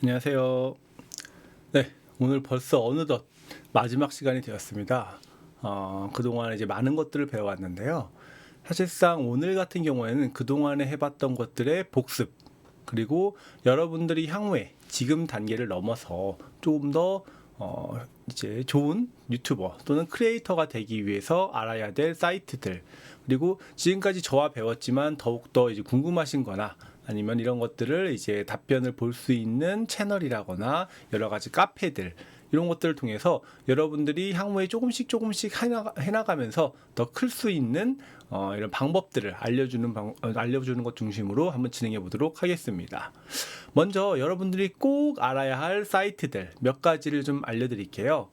안녕하세요. 네, 오늘 벌써 어느덧 마지막 시간이 되었습니다. 그동안 이제 많은 것들을 배워왔는데요. 사실상 오늘 같은 경우에는 그동안에 해봤던 것들의 복습, 그리고 여러분들이 향후에 지금 단계를 넘어서 조금 더 이제 좋은 유튜버 또는 크리에이터가 되기 위해서 알아야 될 사이트들, 그리고 지금까지 저와 배웠지만 더욱더 이제 궁금하신 거나 아니면 이런 것들을 이제 답변을 볼 수 있는 채널이라거나 여러 가지 카페들, 이런 것들을 통해서 여러분들이 향후에 조금씩 해나가면서 더 클 수 있는 이런 방법들을 알려주는 것 중심으로 한번 진행해 보도록 하겠습니다. 먼저 여러분들이 꼭 알아야 할 사이트들 몇 가지를 좀 알려드릴게요.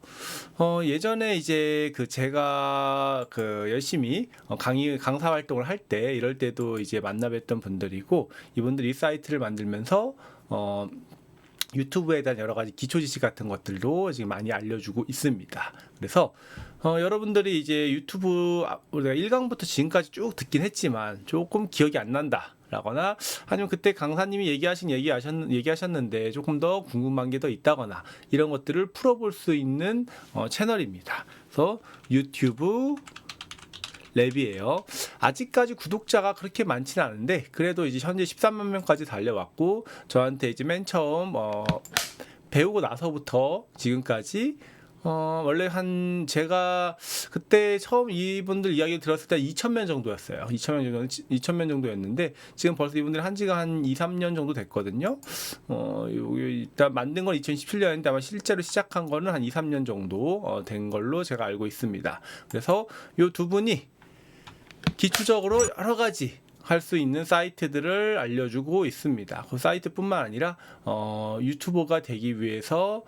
예전에 이제 제가 열심히 강사 활동을 할 때, 이럴 때도 이제 만나뵀던 분들이고, 이분들이 이 사이트를 만들면서 유튜브에 대한 여러 가지 기초 지식 같은 것들도 지금 많이 알려주고 있습니다. 그래서 여러분들이 이제 유튜브 우리가 1강부터 지금까지 쭉 듣긴 했지만 조금 기억이 안 난다 라거나, 아니면 그때 강사님이 얘기하셨는데 조금 더 궁금한 게 더 있다거나, 이런 것들을 풀어볼 수 있는 채널입니다. 그래서 유튜브 랩이에요. 아직까지 구독자가 그렇게 많지는 않은데, 그래도 이제 현재 13만 명까지 달려왔고, 저한테 이제 맨 처음 배우고 나서부터 지금까지 원래 제가 그때 처음 이분들 이야기를 들었을 때 2,000명 정도였어요. 2,000명 정도였는데, 지금 벌써 이분들이 한 지가 한 2, 3년 정도 됐거든요. 일단 만든 건 2017년인데 아마 실제로 시작한 거는 한 2, 3년 정도 된 걸로 제가 알고 있습니다. 그래서 이 두 분이 기초적으로 여러 가지 할 수 있는 사이트들을 알려주고 있습니다. 그 사이트뿐만 아니라 유튜버가 되기 위해서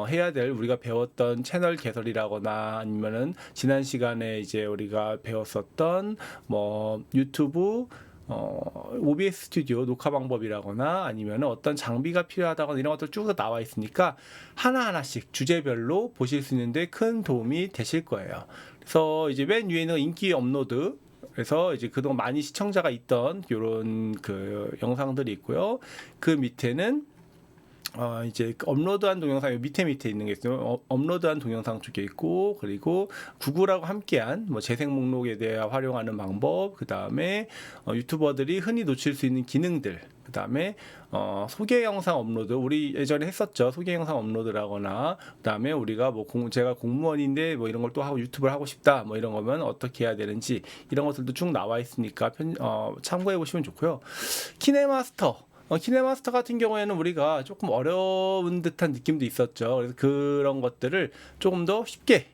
해야 될 우리가 배웠던 채널 개설이라거나, 아니면은 지난 시간에 이제 우리가 배웠었던 유튜브 OBS 스튜디오 녹화 방법이라거나, 아니면 어떤 장비가 필요하다거나, 이런 것들 쭉 나와 있으니까 하나하나씩 주제별로 보실 수 있는데 큰 도움이 되실 거예요. 그래서 이제 맨 위에는 인기 업로드, 그래서 이제 그동안 많이 시청자가 있던 이런 영상들이 있고요. 그 밑에는 이제 업로드한 동영상 밑에 있는 게 있어요. 업로드한 동영상 쪽에 있고, 그리고 구글하고 함께한 재생 목록에 대해 활용하는 방법, 그 다음에 유튜버들이 흔히 놓칠 수 있는 기능들, 그 다음에 소개 영상 업로드, 우리 예전에 했었죠. 소개 영상 업로드라거나, 그 다음에 우리가 제가 공무원인데 이런 걸 또 하고 유튜브를 하고 싶다, 이런 거면 어떻게 해야 되는지, 이런 것들도 쭉 나와 있으니까 참고해 보시면 좋고요. 키네마스터 같은 경우에는 우리가 조금 어려운 듯한 느낌도 있었죠. 그래서 그런 것들을 조금 더 쉽게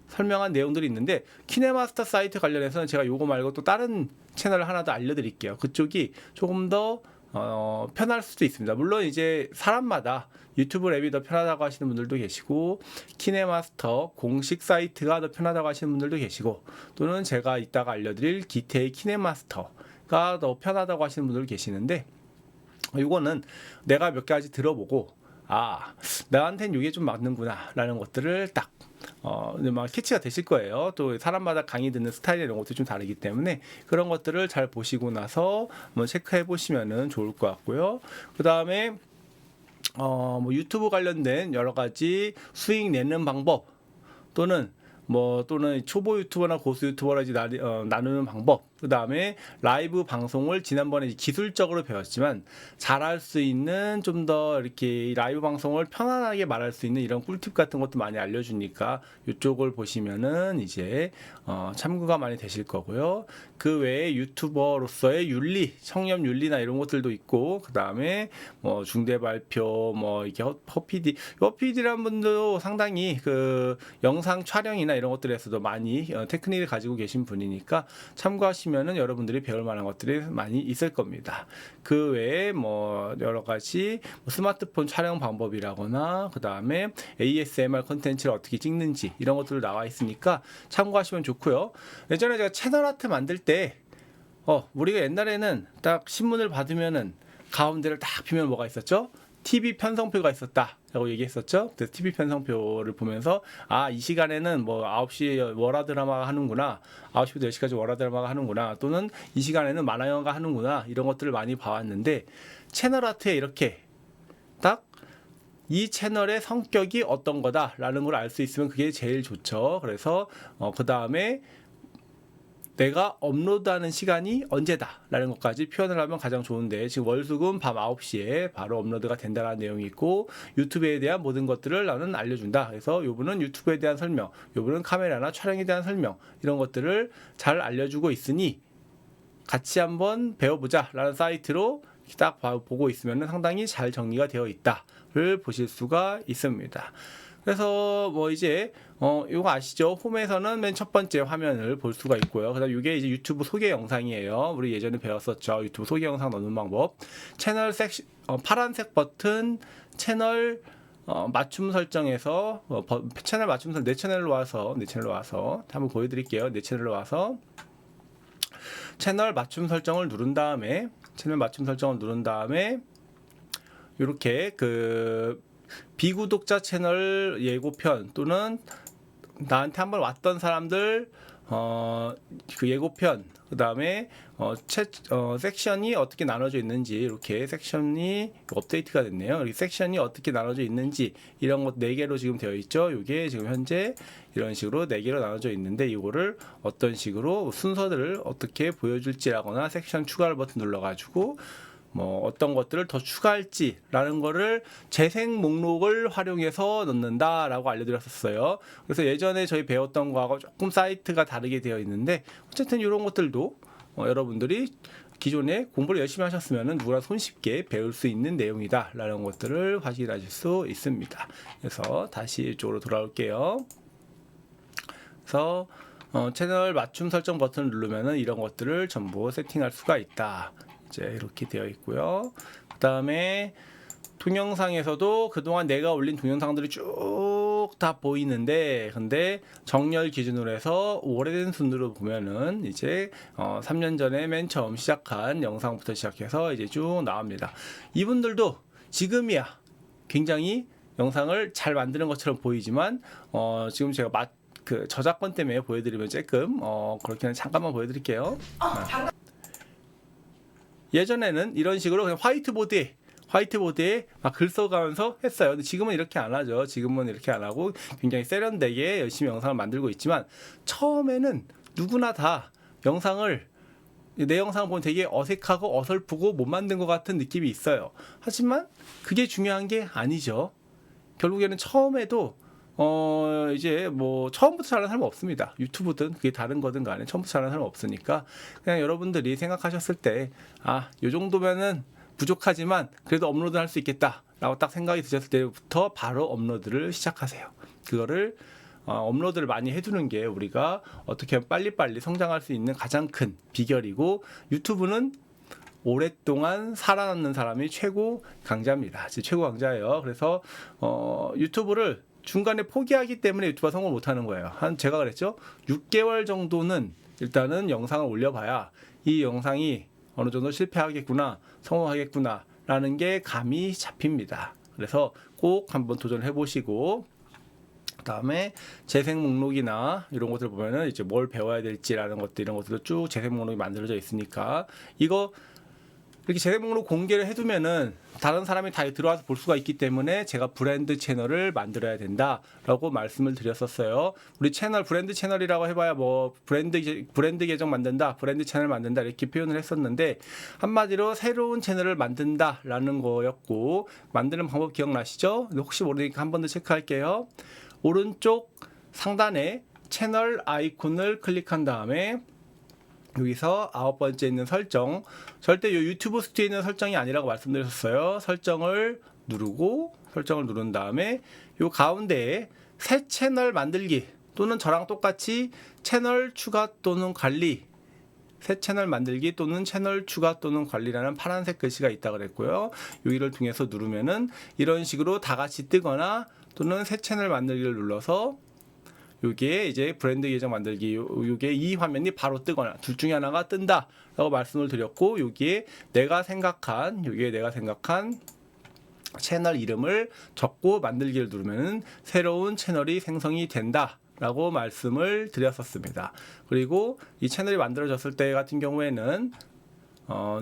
설명한 내용들이 있는데, 키네마스터 사이트 관련해서는 제가 요거 말고 또 다른 채널을 하나 더 알려드릴게요. 그쪽이 조금 더 편할 수도 있습니다. 물론 이제 사람마다 유튜브 랩이 더 편하다고 하시는 분들도 계시고, 키네마스터 공식 사이트가 더 편하다고 하시는 분들도 계시고, 또는 제가 이따가 알려드릴 기태의 키네마스터가 더 편하다고 하시는 분들도 계시는데, 이거는 내가 몇 가지 들어보고, 나한테는 이게 좀 맞는구나 라는 것들을 딱 캐치가 되실 거예요. 또 사람마다 강의 듣는 스타일이 이런 것도 좀 다르기 때문에 그런 것들을 잘 보시고 나서 한번 체크해 보시면 좋을 것 같고요. 그 다음에 유튜브 관련된 여러 가지 수익 내는 방법, 또는 초보 유튜버나 고수 유튜버라 나누는 방법, 그 다음에 라이브 방송을 지난번에 기술적으로 배웠지만 잘할 수 있는, 좀 더 이렇게 라이브 방송을 편안하게 말할 수 있는 이런 꿀팁 같은 것도 많이 알려주니까 이쪽을 보시면은 이제 참고가 많이 되실 거고요. 그 외에 유튜버로서의 윤리, 청렴 윤리나 이런 것들도 있고, 그 다음에 중대 발표, 이렇게 허피디란 분도 상당히 영상 촬영이나 이런 것들에서도 많이 테크닉을 가지고 계신 분이니까 참고하시면은 여러분들이 배울 만한 것들이 많이 있을 겁니다. 그 외에 여러 가지 스마트폰 촬영 방법이라거나, 그 다음에 ASMR 컨텐츠를 어떻게 찍는지, 이런 것들 나와 있으니까 참고하시면 좋고요. 예전에 제가 채널 아트 만들 때 우리가 옛날에는 딱 신문을 받으면은 가운데를 딱 피면 뭐가 있었죠? TV 편성표가 있었다 라고 얘기했었죠. 그래서 TV 편성표를 보면서 이 시간에는 9시에 월화 드라마가 하는구나, 9시부터 10시까지 월화 드라마가 하는구나, 또는 이 시간에는 만화 영화가 하는구나, 이런 것들을 많이 봐왔는데, 채널 아트에 이렇게 딱 이 채널의 성격이 어떤 거다라는 걸 알 수 있으면 그게 제일 좋죠. 그래서 그 다음에 내가 업로드하는 시간이 언제다라는 것까지 표현을 하면 가장 좋은데, 지금 월수금 밤 9시에 바로 업로드가 된다는 내용이 있고, 유튜브에 대한 모든 것들을 나는 알려준다. 그래서 요분은 유튜브에 대한 설명, 요분은 카메라나 촬영에 대한 설명, 이런 것들을 잘 알려주고 있으니 같이 한번 배워보자 라는 사이트로 딱 보고 있으면 상당히 잘 정리가 되어 있다를 보실 수가 있습니다. 그래서 뭐 이제 이거 아시죠? 홈에서는 맨 첫 번째 화면을 볼 수가 있고요. 그다음 이게 이제 유튜브 소개 영상이에요. 우리 예전에 배웠었죠. 유튜브 소개 영상 넣는 방법. 채널 파란색 버튼 채널 맞춤 설정에서 채널 맞춤 내 채널로 와서 한번 보여드릴게요. 내 채널로 와서 채널 맞춤 설정을 누른 다음에 이렇게 그 비구독자 채널 예고편 또는 나한테 한번 왔던 사람들 그 예고편, 그 다음에 섹션이 어떻게 나눠져 있는지, 이렇게 섹션이 업데이트가 됐네요. 이렇게 섹션이 어떻게 나눠져 있는지 이런 것 4개로 지금 되어 있죠. 이게 지금 현재 이런 식으로 4개로 나눠져 있는데, 이거를 어떤 식으로 순서들을 어떻게 보여줄지라거나 섹션 추가를 버튼 눌러가지고 뭐 어떤 것들을 더 추가할지라는 거를 재생 목록을 활용해서 넣는다라고 알려드렸었어요. 그래서 예전에 저희 배웠던 거하고 조금 사이트가 다르게 되어 있는데, 어쨌든 이런 것들도 여러분들이 기존에 공부를 열심히 하셨으면 누구나 손쉽게 배울 수 있는 내용이다 라는 것들을 확인하실 수 있습니다. 그래서 다시 이쪽으로 돌아올게요. 그래서 채널 맞춤 설정 버튼을 누르면 이런 것들을 전부 세팅할 수가 있다. 이제 이렇게 되어 있고요. 그 다음에 동영상에서도 그동안 내가 올린 동영상들이 쭉 다 보이는데, 근데 정렬 기준으로 해서 오래된 순으로 보면은 이제 3년 전에 맨 처음 시작한 영상부터 시작해서 이제 쭉 나옵니다. 이분들도 지금이야 굉장히 영상을 잘 만드는 것처럼 보이지만 지금 제가 그 저작권 때문에 보여드리면 조금 그렇게는 잠깐만 보여드릴게요. 예전에는 이런 식으로 그냥 화이트보드에 막 글 써가면서 했어요. 근데 지금은 이렇게 안 하죠. 지금은 이렇게 안 하고 굉장히 세련되게 열심히 영상을 만들고 있지만, 처음에는 누구나 다 내 영상 보면 되게 어색하고 어설프고 못 만든 것 같은 느낌이 있어요. 하지만 그게 중요한 게 아니죠. 결국에는 처음에도 이제 뭐 처음부터 잘하는 사람은 없습니다. 유튜브든 그게 다른 거든 간에 처음부터 잘하는 사람은 없으니까, 그냥 여러분들이 생각하셨을 때 요 정도면은 부족하지만 그래도 업로드 할 수 있겠다 라고 딱 생각이 드셨을 때부터 바로 업로드를 시작하세요. 그거를 업로드를 많이 해두는 게 우리가 어떻게 하면 빨리빨리 성장할 수 있는 가장 큰 비결이고, 유튜브는 오랫동안 살아남는 사람이 최고 강자입니다. 최고 강자예요. 그래서 유튜브를 중간에 포기하기 때문에 유튜브가 성공을 못하는 거예요. 제가 그랬죠. 6개월 정도는 일단은 영상을 올려봐야 이 영상이 어느 정도 실패하겠구나, 성공하겠구나 라는 게 감이 잡힙니다. 그래서 꼭 한번 도전해 보시고, 그 다음에 재생 목록이나 이런 것들 보면은 이제 뭘 배워야 될지라는 것들, 이런 것들도 쭉 재생 목록이 만들어져 있으니까, 이거 이렇게 재생 목록 공개를 해두면은 다른 사람이 다 들어와서 볼 수가 있기 때문에 제가 브랜드 채널을 만들어야 된다라고 말씀을 드렸었어요. 우리 채널 브랜드 채널이라고 해봐야 뭐 브랜드 계정 만든다, 브랜드 채널 만든다 이렇게 표현을 했었는데, 한마디로 새로운 채널을 만든다라는 거였고, 만드는 방법 기억나시죠? 혹시 모르니까 한 번 더 체크할게요. 오른쪽 상단에 채널 아이콘을 클릭한 다음에 여기서 9번째 있는 설정, 절대 이 유튜브 스튜디오에 있는 설정이 아니라고 말씀드렸었어요. 설정을 누른 다음에 이 가운데에 새 채널 만들기 또는 저랑 똑같이 채널 추가 또는 관리, 새 채널 만들기 또는 채널 추가 또는 관리라는 파란색 글씨가 있다 그랬고요. 여기를 통해서 누르면은 이런 식으로 다 같이 뜨거나, 또는 새 채널 만들기를 눌러서 요게 이제 브랜드 계정 만들기, 요게 이 화면이 바로 뜨거나 둘 중에 하나가 뜬다 라고 말씀을 드렸고, 여기에 내가 생각한 채널 이름을 적고 만들기를 누르면 새로운 채널이 생성이 된다 라고 말씀을 드렸었습니다. 그리고 이 채널이 만들어졌을 때 같은 경우에는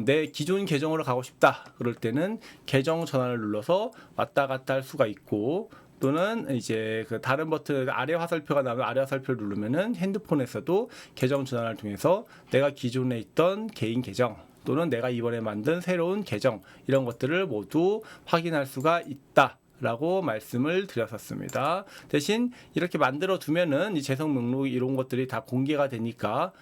내 기존 계정으로 가고 싶다 그럴 때는 계정 전환을 눌러서 왔다 갔다 할 수가 있고, 또는 이제 그 다른 버튼 아래 화살표가 나오면 아래 화살표를 누르면은 핸드폰에서도 계정 전환을 통해서 내가 기존에 있던 개인 계정 또는 내가 이번에 만든 새로운 계정 이런 것들을 모두 확인할 수가 있다 라고 말씀을 드렸었습니다. 대신 이렇게 만들어 두면은 이 재성 목록 이런 것들이 다 공개가 되니까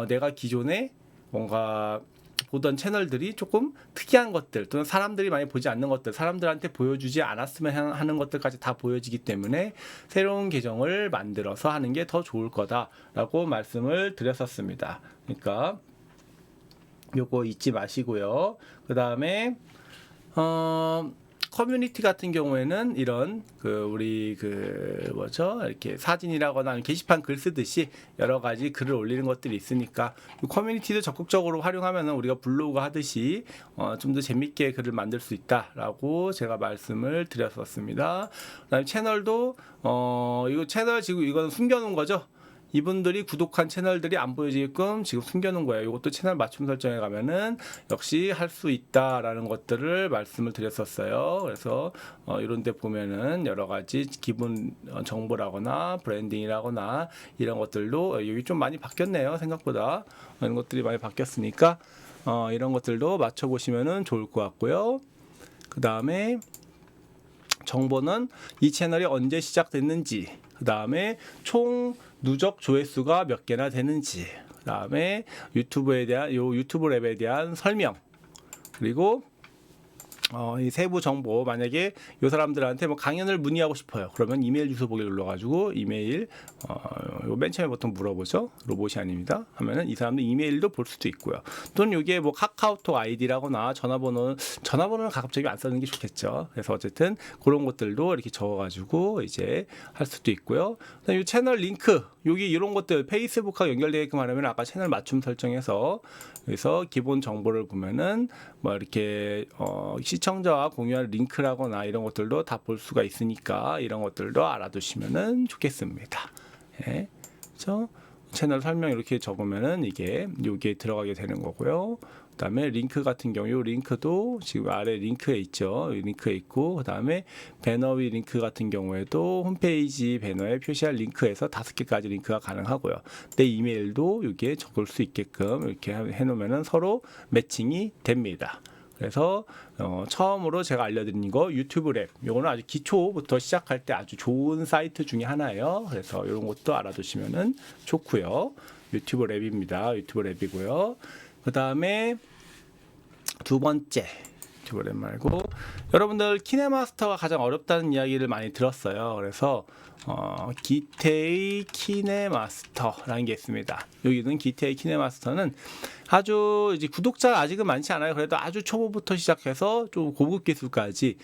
내가 기존에 뭔가 보던 채널들이 조금 특이한 것들 또는 사람들이 많이 보지 않는 것들, 사람들한테 보여주지 않았으면 하는 것들까지 다 보여지기 때문에 새로운 계정을 만들어서 하는 게 더 좋을 거다라고 말씀을 드렸었습니다. 그러니까 요거 잊지 마시고요. 그 다음에 커뮤니티 같은 경우에는 이런 우리 뭐죠, 이렇게 사진이라거나 게시판 글 쓰듯이 여러 가지 글을 올리는 것들이 있으니까 커뮤니티도 적극적으로 활용하면 우리가 블로그 하듯이 좀 더 재밌게 글을 만들 수 있다라고 제가 말씀을 드렸었습니다. 그다음에 채널도 이거 채널 지금 이건 숨겨놓은 거죠. 이분들이 구독한 채널들이 안 보여지게끔 지금 숨겨놓은 거예요. 이것도 채널 맞춤 설정에 가면은 역시 할 수 있다라는 것들을 말씀을 드렸었어요. 그래서 이런 데 보면은 여러 가지 기본 정보라거나 브랜딩이라거나 이런 것들도 여기 좀 많이 바뀌었네요. 생각보다 이런 것들이 많이 바뀌었으니까 이런 것들도 맞춰보시면은 좋을 것 같고요. 그 다음에 정보는 이 채널이 언제 시작됐는지, 그 다음에 총 누적 조회수가 몇 개나 되는지, 그 다음에 유튜브 랩에 대한 설명, 그리고 이 세부 정보, 만약에 이 사람들한테 뭐 강연을 문의하고 싶어요. 그러면 이메일 주소 보기 눌러가지고 이메일 요 맨 처음에 보통 물어보죠. 로봇이 아닙니다. 하면은 이 사람들 이메일도 볼 수도 있고요. 또는 이게 뭐 카카오톡 아이디라거나 전화번호는 가급적이면 안 쓰는 게 좋겠죠. 그래서 어쨌든 그런 것들도 이렇게 적어가지고 이제 할 수도 있고요. 그다음에 이 채널 링크, 여기 이런 것들 페이스북하고 연결되게끔 하려면 아까 채널 맞춤 설정해서 그래서 기본 정보를 보면은 뭐 이렇게 시청자와 공유할 링크라거나 이런 것들도 다 볼 수가 있으니까 이런 것들도 알아두시면은 좋겠습니다. 예. 그렇죠? 채널 설명 이렇게 적으면은 여기에 들어가게 되는 거고요. 그다음에 링크 같은 경우 이 링크도 지금 아래 링크에 있죠. 이 링크에 있고, 그다음에 배너 위 링크 같은 경우에도 홈페이지 배너에 표시할 링크에서 5개까지 링크가 가능하고요. 내 이메일도 여기에 적을 수 있게끔 이렇게 해놓으면은 서로 매칭이 됩니다. 그래서 처음으로 제가 알려드린 거 유튜브 랩, 요거는 아주 기초부터 시작할 때 아주 좋은 사이트 중에 하나예요. 그래서 이런 것도 알아두시면은 좋고요. 유튜브 랩입니다. 유튜브 랩이고요. 그 다음에 두 번째 유튜브 랩 말고, 여러분들 키네마스터가 가장 어렵다는 이야기를 많이 들었어요. 그래서 기테이 키네마스터라는 게 있습니다. 여기는 기테이 키네마스터는 아주 이제 구독자가 아직은 많지 않아요. 그래도 아주 초보부터 시작해서 좀 고급 기술까지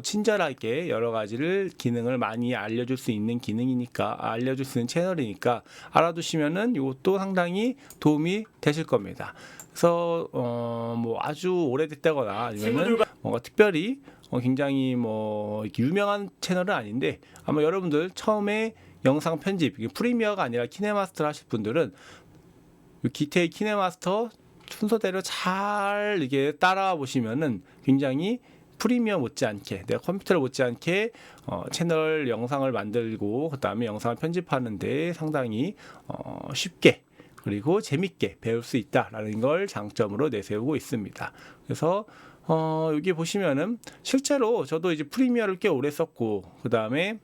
친절하게 여러 가지를 기능을 많이 알려줄 수 있는 기능이니까, 알려줄 수 있는 채널이니까 알아두시면은 이것도 상당히 도움이 되실 겁니다. 그래서 뭐 아주 오래됐다거나 아니면은 뭔가 특별히 굉장히 뭐 유명한 채널은 아닌데, 아마 여러분들 처음에 영상 편집 프리미어가 아니라 키네마스터를 하실 분들은 기테이 키네마스터 순서대로 잘 이게 따라와 보시면은 굉장히 프리미어 못지않게, 내가 컴퓨터를 못지않게 채널 영상을 만들고 그 다음에 영상을 편집하는데 상당히 쉽게 그리고 재밌게 배울 수 있다라는 걸 장점으로 내세우고 있습니다. 그래서 여기 보시면은 실제로 저도 이제 프리미어를 꽤 오래 썼고, 그 다음에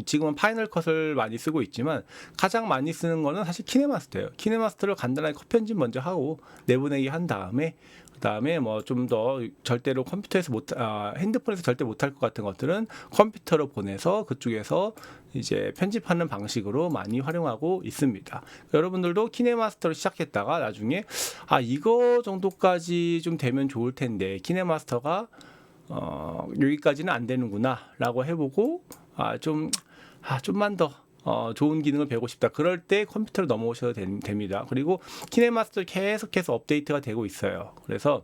지금은 파이널 컷을 많이 쓰고 있지만 가장 많이 쓰는 거는 사실 키네마스터예요. 키네마스터를 간단하게 컷 편집 먼저 하고 내보내기 한 다음에, 그 다음에 뭐 좀 더 절대로 컴퓨터에서 핸드폰에서 절대 못할 것 같은 것들은 컴퓨터로 보내서 그쪽에서 이제 편집하는 방식으로 많이 활용하고 있습니다. 여러분들도 키네마스터를 시작했다가 나중에 이거 정도까지 좀 되면 좋을 텐데 키네마스터가 여기까지는 안 되는구나 라고 해보고 좀만 더 좋은 기능을 배우고 싶다. 그럴 때 컴퓨터로 넘어오셔도 됩니다. 그리고 키네마스터 계속해서 업데이트가 되고 있어요. 그래서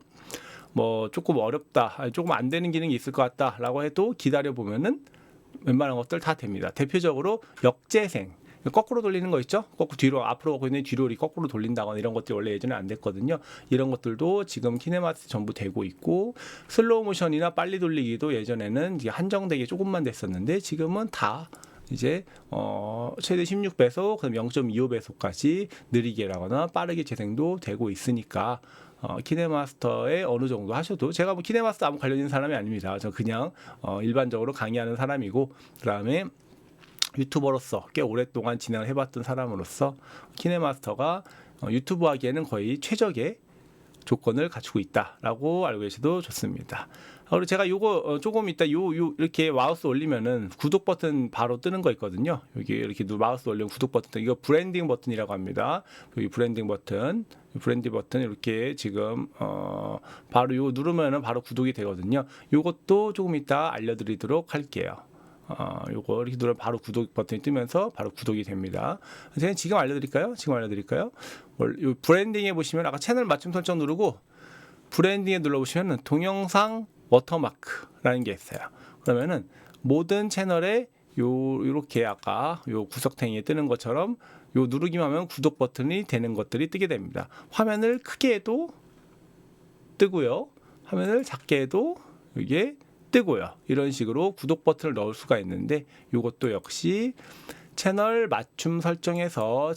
뭐 조금 어렵다, 조금 안 되는 기능이 있을 것 같다 라고 해도 기다려 보면은 웬만한 것들 다 됩니다. 대표적으로 역재생, 거꾸로 돌리는 거 있죠? 거꾸로 뒤로 앞으로 가고 있는 뒤로 거꾸로 돌린다거나 이런 것들이 원래 예전에 안 됐거든요. 이런 것들도 지금 키네마스 전부 되고 있고, 슬로우 모션이나 빨리 돌리기도 예전에는 이제 한정되게 조금만 됐었는데 지금은 다 이제 최대 16배속, 그럼 0.25배속까지 느리게 하거나 빠르게 재생도 되고 있으니까 키네마스터에 어느 정도 하셔도, 제가 뭐 키네마스터 아무 관련 있는 사람이 아닙니다. 저 그냥 일반적으로 강의하는 사람이고, 그다음에 유튜버로서 꽤 오랫동안 진행을 해봤던 사람으로서 키네마스터가 유튜브 하기에는 거의 최적의 조건을 갖추고 있다라고 알고 계셔도 좋습니다. 그리고 제가 요거 조금 이따 요 이렇게 마우스 올리면은 구독 버튼 바로 뜨는 거 있거든요. 여기 이렇게 마우스 올리면 구독 버튼, 이거 브랜딩 버튼이라고 합니다. 여기 브랜딩 버튼 이렇게 지금 바로 요 누르면은 바로 구독이 되거든요. 요것도 조금 이따 알려드리도록 할게요. 요거 이렇게 누르면 바로 구독 버튼이 뜨면서 바로 구독이 됩니다. 제가 지금 알려드릴까요? 요 브랜딩에 보시면 아까 채널 맞춤 설정 누르고 브랜딩에 눌러보시면은 동영상 워터마크라는 게 있어요. 그러면은 모든 채널에 요렇게 아까 요 구석탱이에 뜨는 것처럼 요 누르기만 하면 구독 버튼이 되는 것들이 뜨게 됩니다. 화면을 크게 해도 뜨고요. 화면을 작게 해도 이게 뜨고요. 이런 식으로 구독 버튼을 넣을 수가 있는데, 이것도 역시 채널 맞춤 설정에서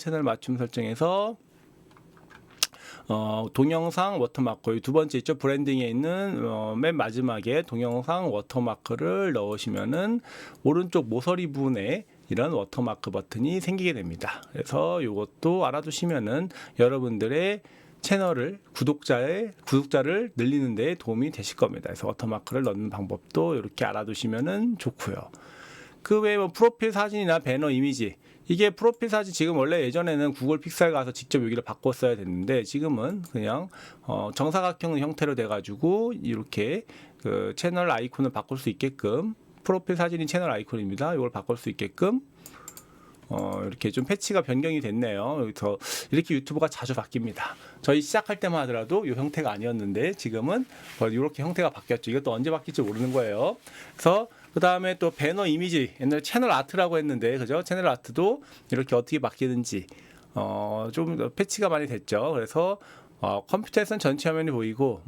동영상 워터마크, 두 번째 있죠, 브랜딩에 있는 맨 마지막에 동영상 워터마크를 넣으시면은 오른쪽 모서리 부분에 이런 워터마크 버튼이 생기게 됩니다. 그래서 이것도 알아두시면은 여러분들의 채널을 구독자를 늘리는 데 도움이 되실 겁니다. 그래서 워터마크를 넣는 방법도 이렇게 알아두시면은 좋고요. 그 외에 뭐 프로필 사진이나 배너 이미지, 이게 프로필 사진 지금 원래 예전에는 구글 픽셀 가서 직접 여기를 바꿨어야 됐는데 지금은 그냥 정사각형 형태로 돼가지고 이렇게 그 채널 아이콘을 바꿀 수 있게끔, 프로필 사진이 채널 아이콘입니다. 이걸 바꿀 수 있게끔 이렇게 좀 패치가 변경이 됐네요. 그래서 이렇게 유튜브가 자주 바뀝니다. 저희 시작할 때만 하더라도 이 형태가 아니었는데 지금은 이렇게 형태가 바뀌었죠. 이것도 언제 바뀔지 모르는 거예요. 그래서 그 다음에 또 배너 이미지, 옛날에 채널 아트라고 했는데, 그죠? 채널 아트도 이렇게 어떻게 바뀌는지 좀 패치가 많이 됐죠. 그래서 컴퓨터에서는 전체 화면이 보이고,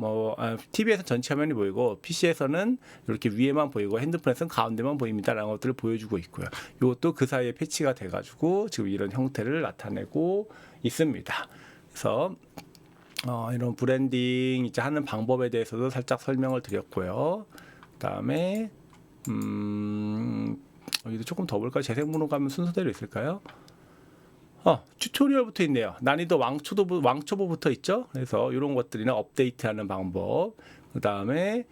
TV에서는 전체 화면이 보이고, PC에서는 이렇게 위에만 보이고, 핸드폰에서는 가운데만 보입니다라는 것들을 보여주고 있고요. 이것도 그 사이에 패치가 돼가지고 지금 이런 형태를 나타내고 있습니다. 그래서 이런 브랜딩 이제 하는 방법에 대해서도 살짝 설명을 드렸고요. 그다음에 여기도 조금 더 볼까요? 재생번호 가면 순서대로 있을까요? 튜토리얼부터 있네요. 난이도 왕초보부터 있죠. 그래서 이런 것들이나 업데이트하는 방법, 그 다음에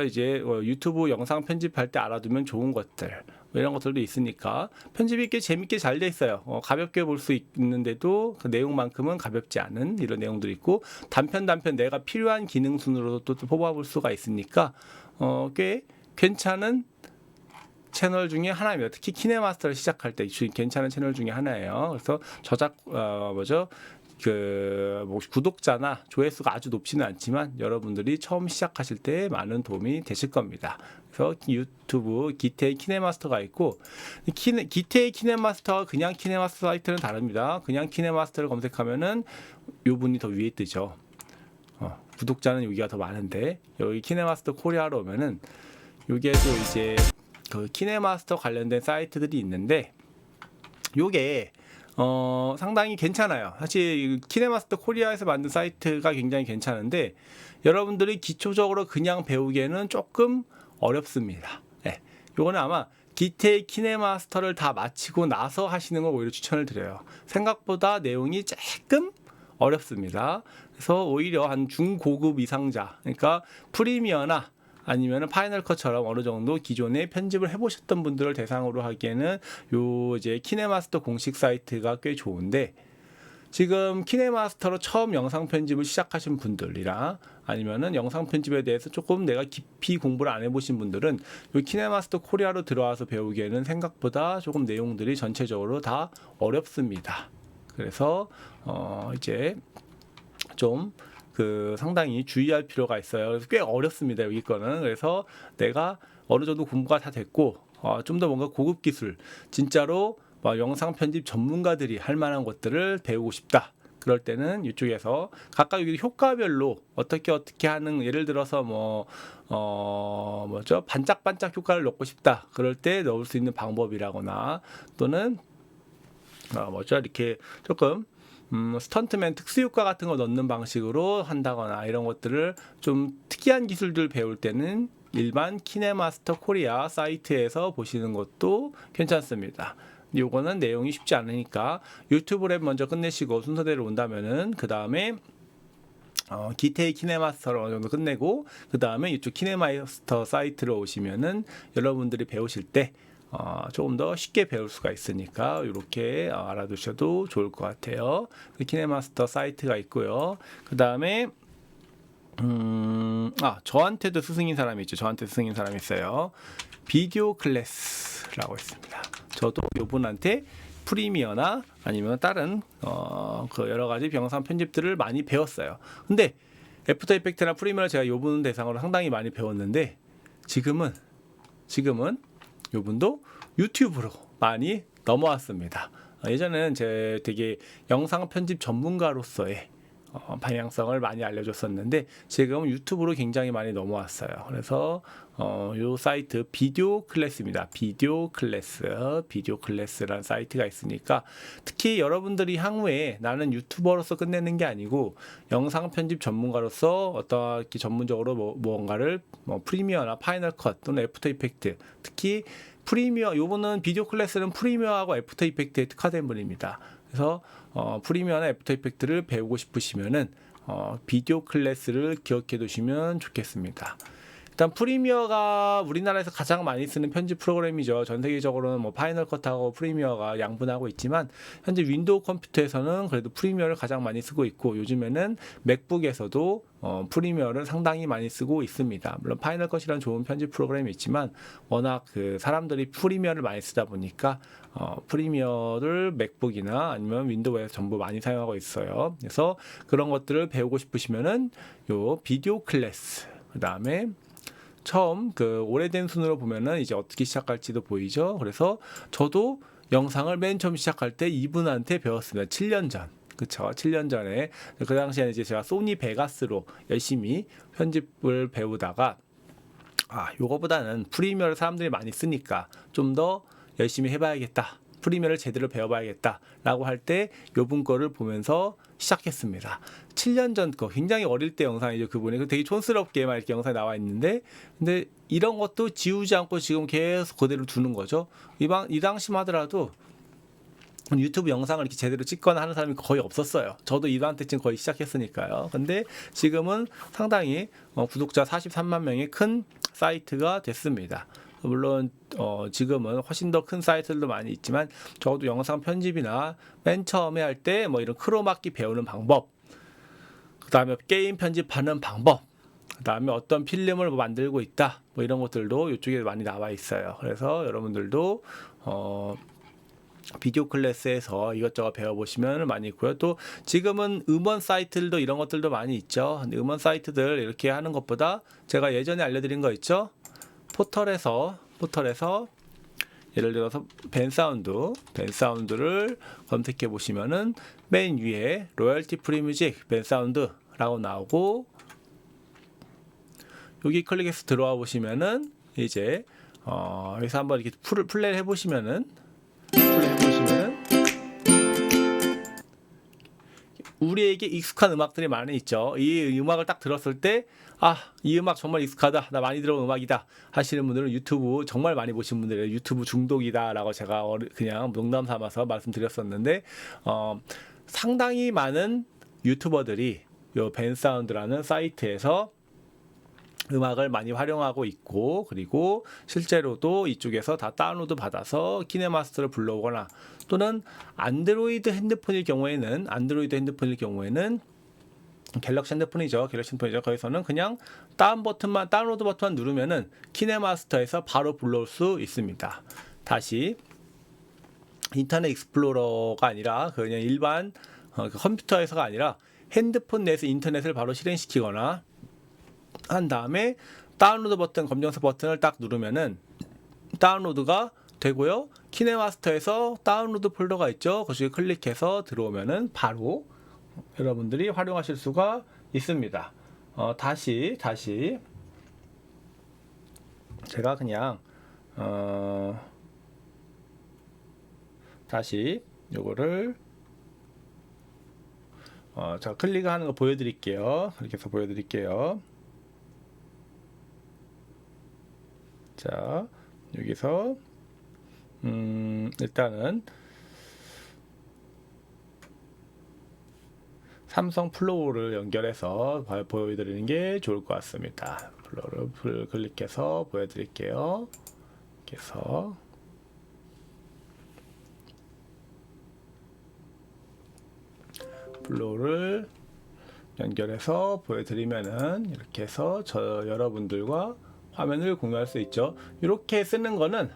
이제 유튜브 영상 편집할 때 알아두면 좋은 것들, 이런 것들도 있으니까 편집이 꽤 재밌게 잘 돼 있어요. 가볍게 볼 수 있는데도 그 내용만큼은 가볍지 않은 이런 내용들이 있고, 단편 내가 필요한 기능 순으로도 또 뽑아볼 수가 있으니까 꽤 괜찮은 채널 중에 하나입니다. 특히 키네마스터를 시작할 때 괜찮은 채널 중에 하나예요. 그래서 저작 구독자나 조회수가 아주 높지는 않지만 여러분들이 처음 시작하실 때 많은 도움이 되실 겁니다. 그래서 유튜브 기태의 키네마스터가 있고, 기태의 키네마스터와 그냥 키네마스터 사이트는 다릅니다. 그냥 키네마스터를 검색하면은 요 분이 더 위에 뜨죠. 구독자는 여기가 더 많은데, 여기 키네마스터 코리아로 오면은 여기에도 이제 그 키네마스터 관련된 사이트들이 있는데, 요게 상당히 괜찮아요. 사실 키네마스터 코리아에서 만든 사이트가 굉장히 괜찮은데, 여러분들이 기초적으로 그냥 배우기에는 조금 어렵습니다. 네. 요거는 아마 기태의 키네마스터를 다 마치고 나서 하시는 걸 오히려 추천을 드려요. 생각보다 내용이 조금 어렵습니다. 그래서 오히려 한 중고급 이상자, 그러니까 프리미어나 아니면 파이널 컷처럼 어느 정도 기존에 편집을 해보셨던 분들을 대상으로 하기에는 요 이제 키네마스터 공식 사이트가 꽤 좋은데, 지금 키네마스터로 처음 영상 편집을 시작하신 분들이랑 아니면은 영상 편집에 대해서 조금 내가 깊이 공부를 안 해보신 분들은 요 키네마스터 코리아로 들어와서 배우기에는 생각보다 조금 내용들이 전체적으로 다 어렵습니다. 그래서 이제 좀 상당히 주의할 필요가 있어요. 그래서 꽤 어렵습니다, 여기 거는. 그래서 내가 어느 정도 공부가 다 됐고 좀 더 뭔가 고급 기술, 진짜로 영상 편집 전문가들이 할 만한 것들을 배우고 싶다. 그럴 때는 이쪽에서 각각 여기 효과별로 어떻게 하는, 예를 들어서 뭐죠? 반짝반짝 효과를 넣고 싶다. 그럴 때 넣을 수 있는 방법이라거나, 또는 뭐죠? 이렇게 조금 스턴트맨 특수효과 같은 거 넣는 방식으로 한다거나, 이런 것들을 좀 특이한 기술들 배울 때는 일반 키네마스터 코리아 사이트에서 보시는 것도 괜찮습니다. 요거는 내용이 쉽지 않으니까 유튜브 랩 먼저 끝내시고 순서대로 온다면은 그 다음에 기테이 키네마스터를 어느 정도 끝내고 그 다음에 이쪽 키네마스터 사이트로 오시면은 여러분들이 배우실 때 조금 더 쉽게 배울 수가 있으니까 이렇게 알아두셔도 좋을 것 같아요. 그 키네마스터 사이트가 있고요. 그 다음에 저한테도 스승인 사람이 있죠. 저한테 스승인 사람이 있어요. 비디오 클래스라고 있습니다. 저도 이분한테 프리미어나 아니면 다른 그 여러 가지 영상 편집들을 많이 배웠어요. 근데 애프터 이펙트나 프리미어를 제가 이분 대상으로 상당히 많이 배웠는데 지금은 이분도 유튜브로 많이 넘어왔습니다. 예전에는 제 되게 영상 편집 전문가로서의 방향성을 많이 알려줬었는데 지금은 유튜브로 굉장히 많이 넘어왔어요. 그래서 요 사이트 비디오 클래스입니다. 비디오 클래스라는 사이트가 있으니까, 특히 여러분들이 향후에 나는 유튜버로서 끝내는 게 아니고 영상 편집 전문가로서 어떻게 전문적으로 뭔가를 프리미어나 파이널 컷 또는 애프터 이펙트, 특히 프리미어, 요거는 비디오 클래스는 프리미어하고 애프터 이펙트에 특화된 분입니다. 그래서 프리미어나 애프터 이펙트를 배우고 싶으시면은 비디오 클래스를 기억해 두시면 좋겠습니다. 일단 프리미어가 우리나라에서 가장 많이 쓰는 편집 프로그램이죠. 전 세계적으로는 뭐 파이널 컷하고 프리미어가 양분하고 있지만 현재 윈도우 컴퓨터에서는 그래도 프리미어를 가장 많이 쓰고 있고, 요즘에는 맥북에서도 프리미어를 상당히 많이 쓰고 있습니다. 물론 파이널 컷이라는 좋은 편집 프로그램이 있지만 워낙 그 사람들이 프리미어를 많이 쓰다 보니까 프리미어를 맥북이나 아니면 윈도우에서 전부 많이 사용하고 있어요. 그래서 그런 것들을 배우고 싶으시면은 요 비디오 클래스, 그 다음에 처음 그 오래된 순으로 보면은 이제 어떻게 시작할지도 보이죠. 그래서 저도 영상을 맨 처음 시작할 때 이분한테 배웠습니다. 7년 전. 그쵸. 7년 전에. 그 당시에는 이제 제가 소니 베가스로 열심히 편집을 배우다가, 요거보다는 프리미어를 사람들이 많이 쓰니까 좀 더 열심히 해봐야겠다. 프리미어를 제대로 배워봐야겠다. 라고 할 때 요분 거를 보면서 시작했습니다. 7년 전 거, 굉장히 어릴 때 영상이죠. 그분이 되게 촌스럽게 막 이렇게 영상이 나와 있는데, 근데 이런 것도 지우지 않고 지금 계속 그대로 두는 거죠. 이 당시만 하더라도 유튜브 영상을 이렇게 제대로 찍거나 하는 사람이 거의 없었어요. 저도 이번 때쯤 거의 시작했으니까요. 근데 지금은 상당히 구독자 43만 명의 큰 사이트가 됐습니다. 물론 지금은 훨씬 더 큰 사이트들도 많이 있지만 저도 영상 편집이나 맨 처음에 할 때 뭐 이런 크로마키 배우는 방법, 그 다음에 게임 편집하는 방법, 그 다음에 어떤 필름을 만들고 있다, 뭐 이런 것들도 이쪽에 많이 나와 있어요. 그래서 여러분들도 비디오 클래스에서 이것저것 배워보시면 많이 있고요. 또 지금은 음원 사이트들도 이런 것들도 많이 있죠. 근데 음원 사이트들 이렇게 하는 것보다 제가 예전에 알려드린 거 있죠. 포털에서 예를 들어서 벤사운드를 검색해 보시면은 맨 위에 로열티 프리 뮤직 벤사운드라고 나오고, 여기 클릭해서 들어와 보시면은 이제 여기서 한번 이렇게 플레이를 해보시면은 우리에게 익숙한 음악들이 많이 있죠. 이 음악을 딱 들었을 때 이 음악 정말 익숙하다, 나 많이 들어본 음악이다 하시는 분들은 유튜브 정말 많이 보신 분들이에요. 유튜브 중독이다 라고 제가 그냥 농담 삼아서 말씀드렸었는데, 상당히 많은 유튜버들이 요 벤사운드라는 사이트에서 음악을 많이 활용하고 있고, 그리고 실제로도 이쪽에서 다 다운로드 받아서 키네마스터를 불러오거나, 또는 안드로이드 핸드폰일 경우에는 갤럭시 핸드폰이죠. 거기서는 그냥 다운로드 버튼만 누르면은 키네마스터에서 바로 불러올 수 있습니다. 다시 인터넷 익스플로러가 아니라 그냥 일반 컴퓨터에서가 아니라 핸드폰 내에서 인터넷을 바로 실행시키거나 한 다음에 다운로드 버튼, 검정색 버튼을 딱 누르면은 다운로드가 되고요. 키네마스터에서 다운로드 폴더가 있죠. 거기에 클릭해서 들어오면은 바로 여러분들이 활용하실 수가 있습니다. 다시 제가 그냥 다시 요거를 자 클릭하는 거 보여드릴게요. 이렇게 해서 보여드릴게요. 자 여기서 일단은 삼성 플로우를 연결해서 보여드리는 게 좋을 것 같습니다. 플로우를 클릭해서 보여드릴게요. 이렇게 해서 플로우를 연결해서 보여드리면은 이렇게 해서 여러분들과 화면을 공유할 수 있죠. 이렇게 쓰는 거는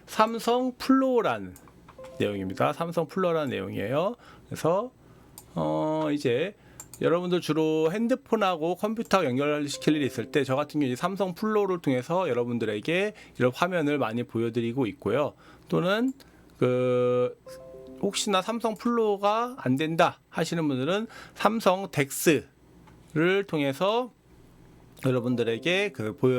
삼성 플로우라는 내용입니다. 삼성 플로우라는 내용이에요. 그래서 이제 여러분들 주로 핸드폰하고 컴퓨터 연결시킬 일이 있을 때 저 같은 경우 삼성 플로우를 통해서 여러분들에게 이런 화면을 많이 보여드리고 있고요. 또는 혹시나 삼성 플로우가 안 된다 하시는 분들은 삼성 덱스를 통해서 여러분들에게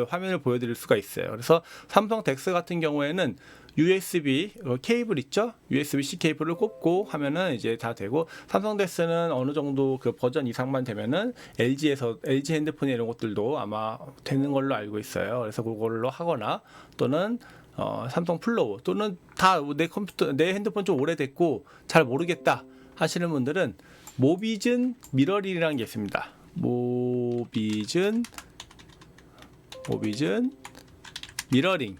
화면을 보여드릴 수가 있어요. 그래서 삼성 덱스 같은 경우에는 USB 케이블 있죠? USB-C 케이블을 꼽고 하면은 이제 다 되고, 삼성 덱스는 어느 정도 버전 이상만 되면은 LG 핸드폰 이런 것들도 아마 되는 걸로 알고 있어요. 그래서 그걸로 하거나 또는 삼성 플로우 또는 다 내 핸드폰 좀 오래됐고 잘 모르겠다 하시는 분들은 모비즌 미러링이라는 게 있습니다. 모비즌 미러링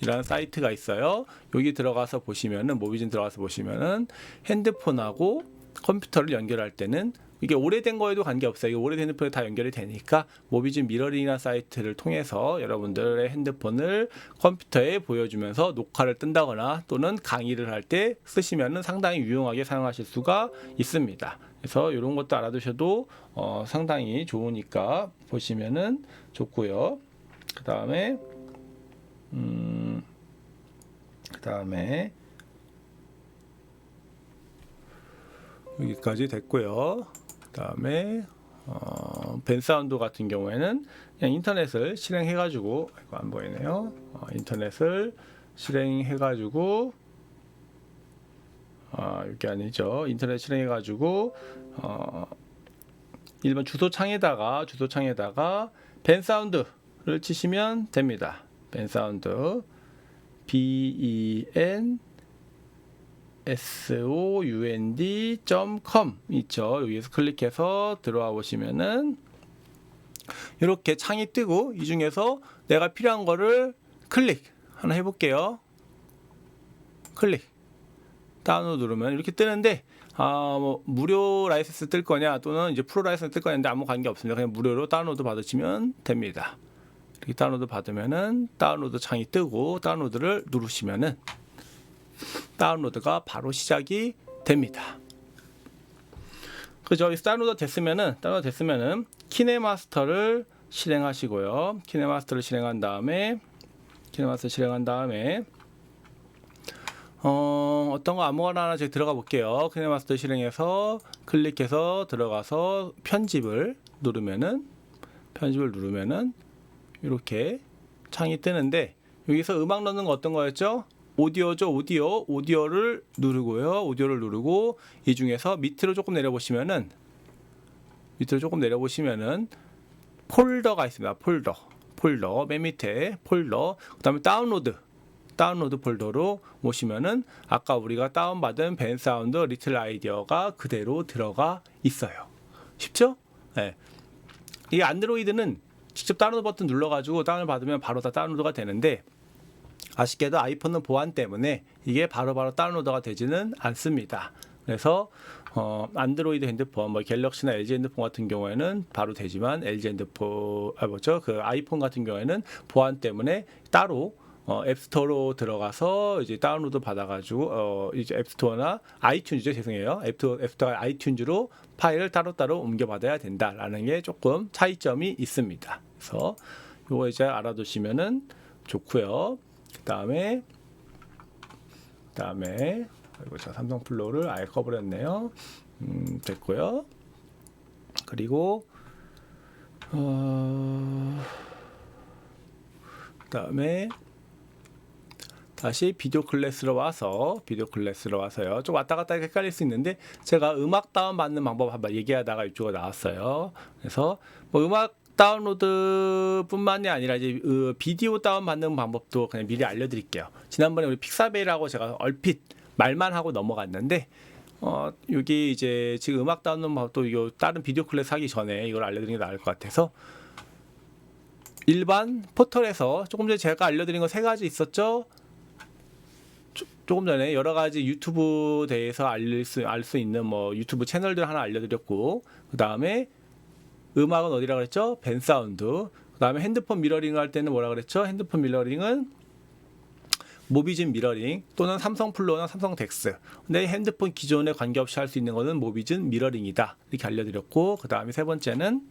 이라는 사이트가 있어요. 여기 들어가서 보시면은 모비즌 들어가서 보시면은 핸드폰하고 컴퓨터를 연결할 때는 이게 오래된 거에도 관계없어요. 이게 오래된 핸드폰에 다 연결이 되니까 모비즌 미러링이라는 사이트를 통해서 여러분들의 핸드폰을 컴퓨터에 보여주면서 녹화를 뜬다거나 또는 강의를 할 때 쓰시면은 상당히 유용하게 사용하실 수가 있습니다. 그래서 이런 것도 알아두셔도 상당히 좋으니까 보시면은 좋고요. 그 다음에 여기까지 됐고요. 그 다음에 벤사운드 같은 경우에는 그냥 인터넷을 실행해가지고, 이거 안 보이네요. 인터넷을 실행해가지고 이게 아니죠. 인터넷 실행해가지고 일반 주소창에다가 벤사운드를 치시면 됩니다. 벤사운드 bensound.com 있죠. 여기서 클릭해서 들어와 보시면은 이렇게 창이 뜨고, 이 중에서 내가 필요한 거를 클릭 하나 해볼게요. 클릭 다운로드 누르면 이렇게 뜨는데, 뭐 무료 라이센스 뜰 거냐 또는 이제 프로 라이센스 뜰 거냐인데 아무 관계 없습니다. 그냥 무료로 다운로드 받으시면 됩니다. 이렇게 다운로드 받으면은 다운로드 창이 뜨고, 다운로드를 누르시면은 다운로드가 바로 시작이 됩니다. 그죠? 다운로드 됐으면은 키네마스터를 실행하시고요. 키네마스터를 실행한 다음에 어떤 거 아무거나 하나 제가 들어가 볼게요. 키네마스터 실행해서 클릭해서 들어가서 편집을 누르면은 이렇게 창이 뜨는데, 여기서 음악 넣는 거 어떤 거였죠? 오디오죠. 오디오를 누르고 이 중에서 밑으로 조금 내려보시면은 폴더가 있습니다. 폴더 맨 밑에 폴더, 그다음에 다운로드 폴더로 오시면은 아까 우리가 다운받은 벤사운드 리틀 아이디어가 그대로 들어가 있어요. 쉽죠? 네. 이 안드로이드는 직접 다운로드 버튼 눌러가지고 다운을 받으면 바로 다 다운로드가 되는데, 아쉽게도 아이폰은 보안 때문에 이게 바로바로 다운로드가 되지는 않습니다. 그래서 안드로이드 핸드폰, 갤럭시나 LG 핸드폰 같은 경우에는 바로 되지만 아이폰 같은 경우에는 보안 때문에 따로 앱스토어로 들어가서 이제 다운로드 받아가지고 이제 앱스토어나 아이튠즈죠, 죄송해요. 앱스토어 아이튠즈로 파일을 따로따로 옮겨받아야 된다라는 게 조금 차이점이 있습니다. 그래서 요거 이제 알아두시면은 좋고요. 그다음에 그리고 저 삼성 플로우를 아예 꺼버렸네요. 됐고요. 그리고 그다음에 다시 비디오 클래스로 와서요. 좀 왔다 갔다 헷갈릴 수 있는데 제가 음악 다운 받는 방법 한번 얘기하다가 이쪽으로 나왔어요. 그래서 뭐 음악 다운로드뿐만이 아니라 이제 비디오 다운 받는 방법도 그냥 미리 알려드릴게요. 지난번에 우리 픽사베이라고 제가 얼핏 말만 하고 넘어갔는데 여기 이제 지금 음악 다운로드 방법도 이거 다른 비디오 클래스 하기 전에 이걸 알려드리는 게 나을 것 같아서 일반 포털에서 조금 전에 제가 알려드린 거 3가지 있었죠. 조금 전에 여러 가지 유튜브 대해서 알 수 있는 뭐 유튜브 채널들 하나 알려드렸고, 그 다음에 음악은 어디라 그랬죠? 벤사운드. 그 다음에 핸드폰 미러링을 할 때는 뭐라 그랬죠? 핸드폰 미러링은 모비즌 미러링 또는 삼성 플로우나 삼성 덱스. 근데 핸드폰 기존에 관계없이 할 수 있는 거는 모비즌 미러링이다. 이렇게 알려드렸고, 그 다음에 3번째는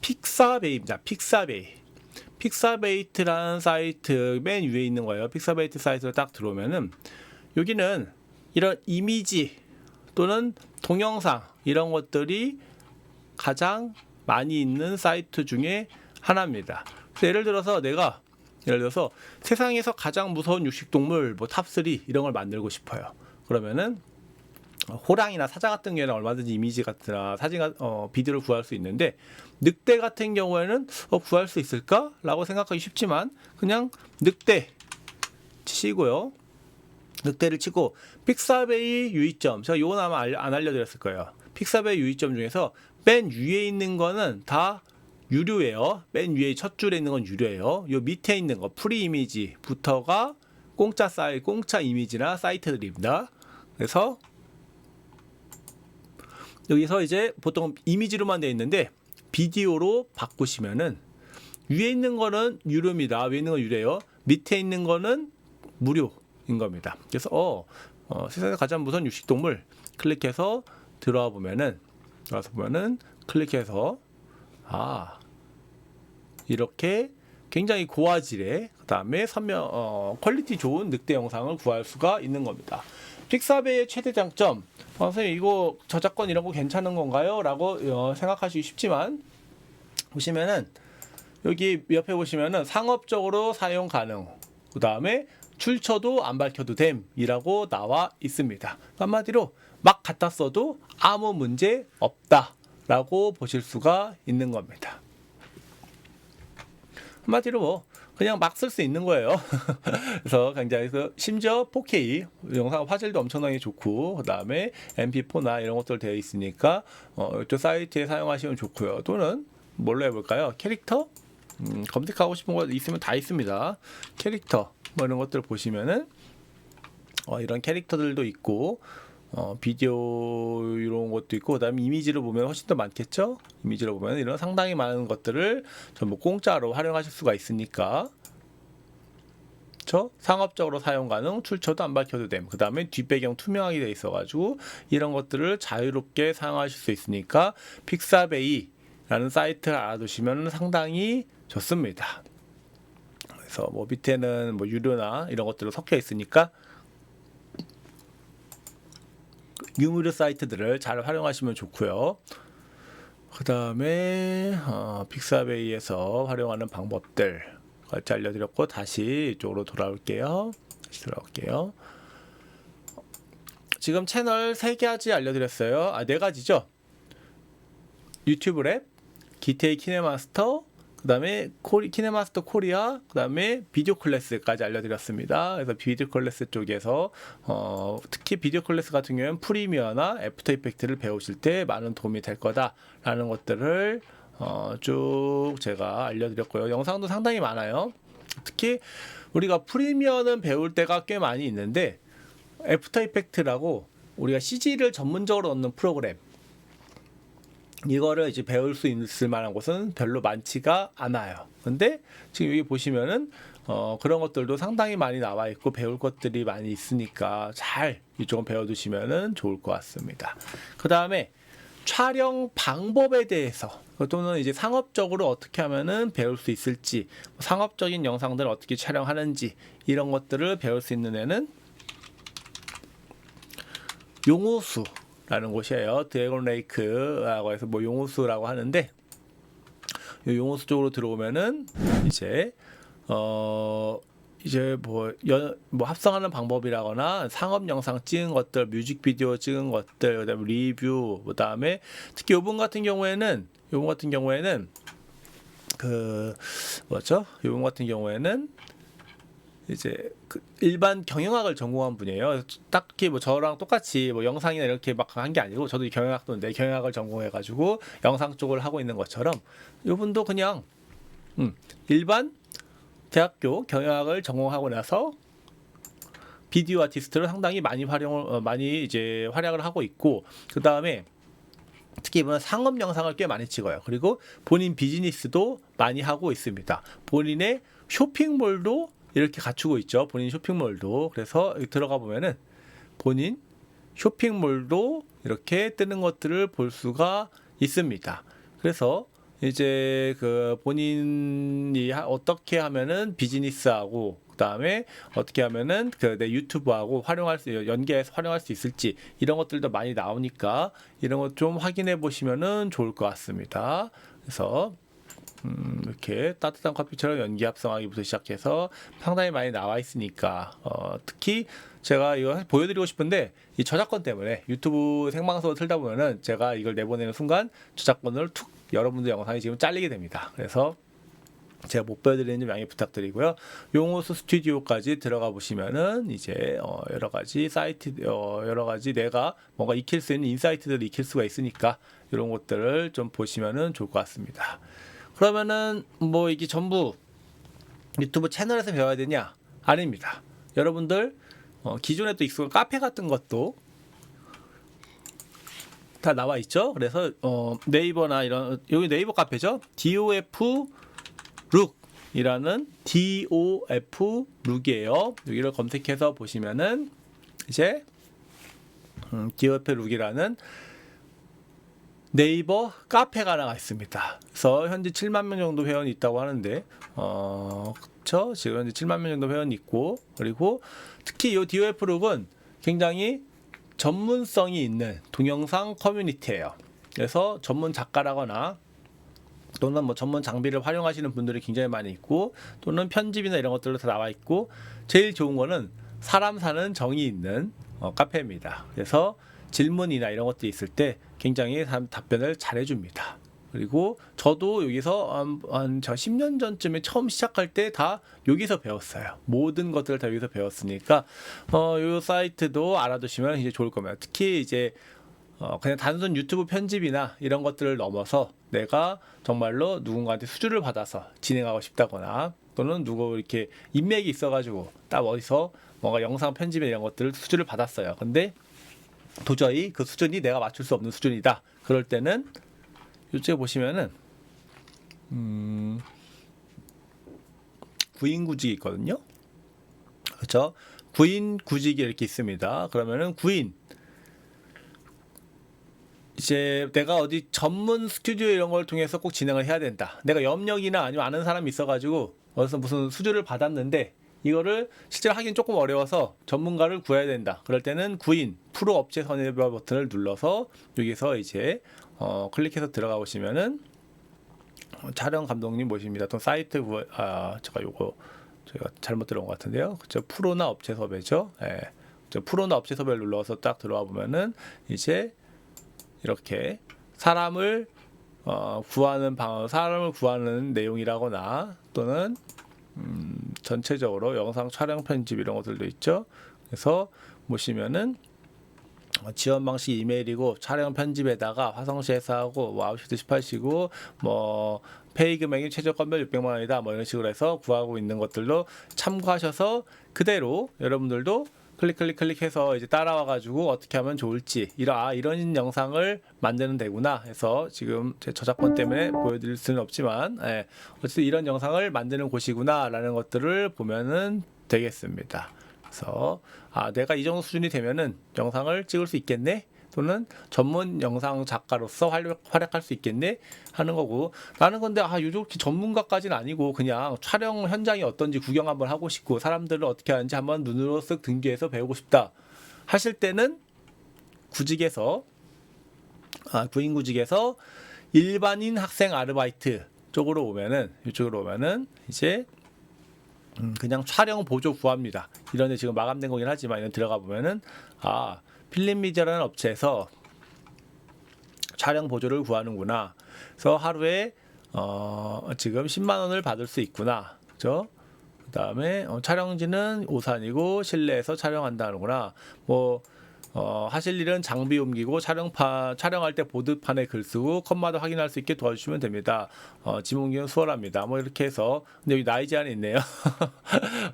픽사베이입니다. 픽사베이트라는 사이트 맨 위에 있는 거예요. 픽사베이트 사이트로 딱 들어오면은 여기는 이런 이미지 또는 동영상 이런 것들이 가장 많이 있는 사이트 중에 하나입니다. 예를 들어서 세상에서 가장 무서운 육식동물 뭐 탑3 이런 걸 만들고 싶어요. 그러면은 호랑이나 사자 같은 경우에는 얼마든지 이미지 같은 사진 비디오를 구할 수 있는데, 늑대 같은 경우에는 구할 수 있을까? 라고 생각하기 쉽지만 그냥 늑대 치시고요. 늑대를 치고 픽사베이 유의점, 제가 요건 아마 안 알려드렸을 거예요. 픽사베이 유의점 중에서 맨 위에 있는 거는 다 유료예요. 맨 위에 첫 줄에 있는 건 유료예요. 요 밑에 있는 거 프리 이미지부터가 공짜 이미지나 사이트들입니다. 그래서 여기서 이제 보통 이미지로만 되어 있는데 비디오로 바꾸시면은 위에 있는 거는 유료입니다. 위에 있는 건 유료예요. 밑에 있는 거는 무료인 겁니다. 그래서 세상에서 가장 무서운 육식동물 클릭해서 들어와 보면은 클릭해서 이렇게 굉장히 고화질의 그다음에 퀄리티 좋은 늑대 영상을 구할 수가 있는 겁니다. 픽사베이의 최대 장점, 선생님 이거 저작권 이런 거 괜찮은 건가요? 라고 생각하시기 쉽지만, 보시면은 여기 옆에 보시면은 상업적으로 사용 가능, 그 다음에 출처도 안 밝혀도 됨이라고 나와 있습니다. 한마디로 막 갖다 써도 아무 문제 없다 라고 보실 수가 있는 겁니다. 한마디로 뭐 그냥 막 쓸 수 있는 거예요. 그래서 굉장히 심지어 4K 영상 화질도 엄청나게 좋고, 그 다음에 MP4나 이런 것들 되어 있으니까 이쪽 사이트에 사용하시면 좋고요. 또는 뭘로 해볼까요? 캐릭터? 검색하고 싶은 거 있으면 다 있습니다. 캐릭터 뭐 이런 것들 보시면은 이런 캐릭터들도 있고, 비디오 이런 것도 있고, 그 다음에 이미지로 보면 훨씬 더 많겠죠. 이미지로 보면 이런 상당히 많은 것들을 전부 공짜로 활용하실 수가 있으니까, 그렇죠? 상업적으로 사용 가능, 출처도 안 밝혀도 됨. 그 다음에 뒷배경 투명하게 돼 있어가지고 이런 것들을 자유롭게 사용하실 수 있으니까 픽사베이라는 사이트를 알아두시면 상당히 좋습니다. 그래서 뭐 밑에는 뭐 유료나 이런 것들로 섞여 있으니까 유무료 사이트들을 잘 활용하시면 좋고요. 그 다음에 픽사베이에서 활용하는 방법들 같이 알려드렸고, 다시 이쪽으로 돌아올게요. 지금 채널 3가지 알려드렸어요. 4가지죠. 유튜브 랩, 기테이 키네마스터, 그 다음에 키네마스터 코리아, 그 다음에 비디오 클래스까지 알려드렸습니다. 그래서 비디오 클래스 쪽에서 특히 비디오 클래스 같은 경우에는 프리미어나 애프터 이펙트를 배우실 때 많은 도움이 될 거다라는 것들을 쭉 제가 알려드렸고요. 영상도 상당히 많아요. 특히 우리가 프리미어는 배울 때가 꽤 많이 있는데, 애프터 이펙트라고 우리가 CG를 전문적으로 넣는 프로그램, 이거를 이제 배울 수 있을 만한 곳은 별로 많지가 않아요. 근데 지금 여기 보시면은 그런 것들도 상당히 많이 나와 있고 배울 것들이 많이 있으니까 잘 이쪽은 배워두시면은 좋을 것 같습니다. 그 다음에 촬영 방법에 대해서 또는 이제 상업적으로 어떻게 하면은 배울 수 있을지, 상업적인 영상들을 어떻게 촬영하는지 이런 것들을 배울 수 있는 애는 용호수라는 곳이에요. 드래곤 레이크라고 해서 뭐 용호수라고 하는데, 이 용호수 쪽으로 들어오면은 이제 뭐 합성하는 방법이라거나 상업 영상 찍은 것들, 뮤직비디오 찍은 것들, 그다음에 리뷰, 그다음에 특히 요번 같은 경우에는 요번 같은 경우에는 이제 그 일반 경영학을 전공한 분이에요. 딱히 뭐 저랑 똑같이 뭐 영상이나 이렇게 막 한 게 아니고, 저도 경영학도인데 경영학을 전공해가지고 영상 쪽을 하고 있는 것처럼 요분도 그냥 일반 대학교 경영학을 전공하고 나서 비디오 아티스트를 상당히 많이 활약을 하고 있고, 그 다음에 특히 이번에 상업 영상을 꽤 많이 찍어요. 그리고 본인 비즈니스도 많이 하고 있습니다. 본인의 쇼핑몰도 이렇게 갖추고 있죠. 본인 쇼핑몰도. 그래서 들어가 보면은 본인 쇼핑몰도 이렇게 뜨는 것들을 볼 수가 있습니다. 그래서 이제 그 본인이 어떻게 하면은 비즈니스하고, 그다음에 어떻게 하면은 그 내 유튜브하고 연계해서 활용할 수 있을지, 이런 것들도 많이 나오니까 이런 것 좀 확인해 보시면은 좋을 것 같습니다. 그래서 이렇게 따뜻한 커피처럼 연기 합성하기부터 시작해서 상당히 많이 나와 있으니까, 특히 제가 이거 보여드리고 싶은데 이 저작권 때문에 유튜브 생방송을 틀다 보면은 제가 이걸 내보내는 순간 저작권을 여러분들 영상이 지금 잘리게 됩니다. 그래서 제가 못 보여드리는 점 양해 부탁드리고요. 용호수 스튜디오까지 들어가 보시면은 이제 여러 가지 사이트, 여러 가지 내가 뭔가 익힐 수 있는 인사이트들을 익힐 수가 있으니까 이런 것들을 좀 보시면은 좋을 것 같습니다. 그러면은 뭐 이게 전부 유튜브 채널에서 배워야 되냐? 아닙니다. 여러분들 기존에 또 익숙한 카페 같은 것도 다 나와 있죠. 그래서 네이버나 이런, 여기 네이버 카페죠. DOF 룩이라는 DOF 룩이에요. 여기를 검색해서 보시면은 이제 DOF 룩이라는 네이버 카페가 나와 있습니다. 그래서 현재 7만 명 정도 회원이 있다고 하는데, 그쵸? 지금 현재 7만 명 정도 회원이 있고, 그리고 특히 이 DOF 룩은 굉장히 전문성이 있는 동영상 커뮤니티예요. 그래서 전문 작가라거나 또는 뭐 전문 장비를 활용하시는 분들이 굉장히 많이 있고, 또는 편집이나 이런 것들도 다 나와 있고, 제일 좋은 거는 사람 사는 정이 있는 카페입니다. 그래서 질문이나 이런 것들이 있을 때 굉장히 답변을 잘 해줍니다. 그리고 저도 여기서 한 10년 전쯤에 처음 시작할 때 다 여기서 배웠어요. 모든 것들을 다 여기서 배웠으니까 이 사이트도 알아두시면 이제 좋을 겁니다. 특히 이제 그냥 단순 유튜브 편집이나 이런 것들을 넘어서 내가 정말로 누군가한테 수주를 받아서 진행하고 싶다거나, 또는 누구 이렇게 인맥이 있어가지고 딱 어디서 뭔가 영상 편집이나 이런 것들을 수주를 받았어요. 근데 도저히 그 수준이 내가 맞출 수 없는 수준이다. 그럴 때는 이쪽에 보시면은 구인 구직이 있거든요. 그렇죠? 구인 구직이 이렇게 있습니다. 그러면은 구인, 이제 내가 어디 전문 스튜디오 이런 걸 통해서 꼭 진행을 해야 된다. 내가 염력이나 아니면 아는 사람이 있어가지고 어디서 무슨 수주를 받았는데 이거를 실제로 하긴 조금 어려워서 전문가를 구해야 된다. 그럴 때는 구인, 프로 업체 선회바 버튼을 눌러서 여기서 이제 클릭해서 들어가 보시면은 촬영 감독님 모십니다. 또 사이트 제가 잘못 들어온 것 같은데요. 그쵸? 프로나 업체 섭외죠. 예. 프로나 업체 섭외를 눌러서 딱 들어와 보면은 이제 이렇게 사람을 구하는 내용이라거나, 또는 전체적으로 영상 촬영 편집 이런 것들도 있죠. 그래서 보시면은 지원 방식 이메일이고, 촬영 편집에다가 화성시에서 하고, 뭐 아웃시트 18시고, 뭐 페이 금액이 최저 건별 600만 원이다, 뭐 이런 식으로 해서 구하고 있는 것들로 참고하셔서 그대로 여러분들도 클릭해서 이제 따라와가지고 어떻게 하면 좋을지, 이런 영상을 만드는 되구나 해서, 지금 제 저작권 때문에 보여드릴 수는 없지만, 어쨌든 이런 영상을 만드는 곳이구나 라는 것들을 보면은 되겠습니다. 그래서 내가 이 정도 수준이 되면은 영상을 찍을 수 있겠네, 또는 전문 영상 작가로서 활약할 수 있겠네 하는 거고, 나는 근데 요렇게 전문가까지는 아니고 그냥 촬영 현장이 어떤지 구경 한번 하고 싶고 사람들을 어떻게 하는지 한번 눈으로 쓱 등기해서 배우고 싶다 하실 때는 구인구직에서 일반인 학생 아르바이트 이쪽으로 오면은 이제 그냥 촬영 보조 구합니다. 이런 데 지금 마감된 거긴 하지만 이런 들어가 보면은 필름미디어라는 업체에서 촬영 보조를 구하는구나. 그래서 하루에 지금 10만 원을 받을 수 있구나. 그죠? 그다음에 촬영지는 오산이고 실내에서 촬영한다는구나. 하실 일은 장비 옮기고 촬영할 때 보드판에 글 쓰고 컷마다 확인할 수 있게 도와주시면 됩니다. 짐 옮기는 수월합니다. 이렇게 해서, 근데 여기 나이 제한이 있네요.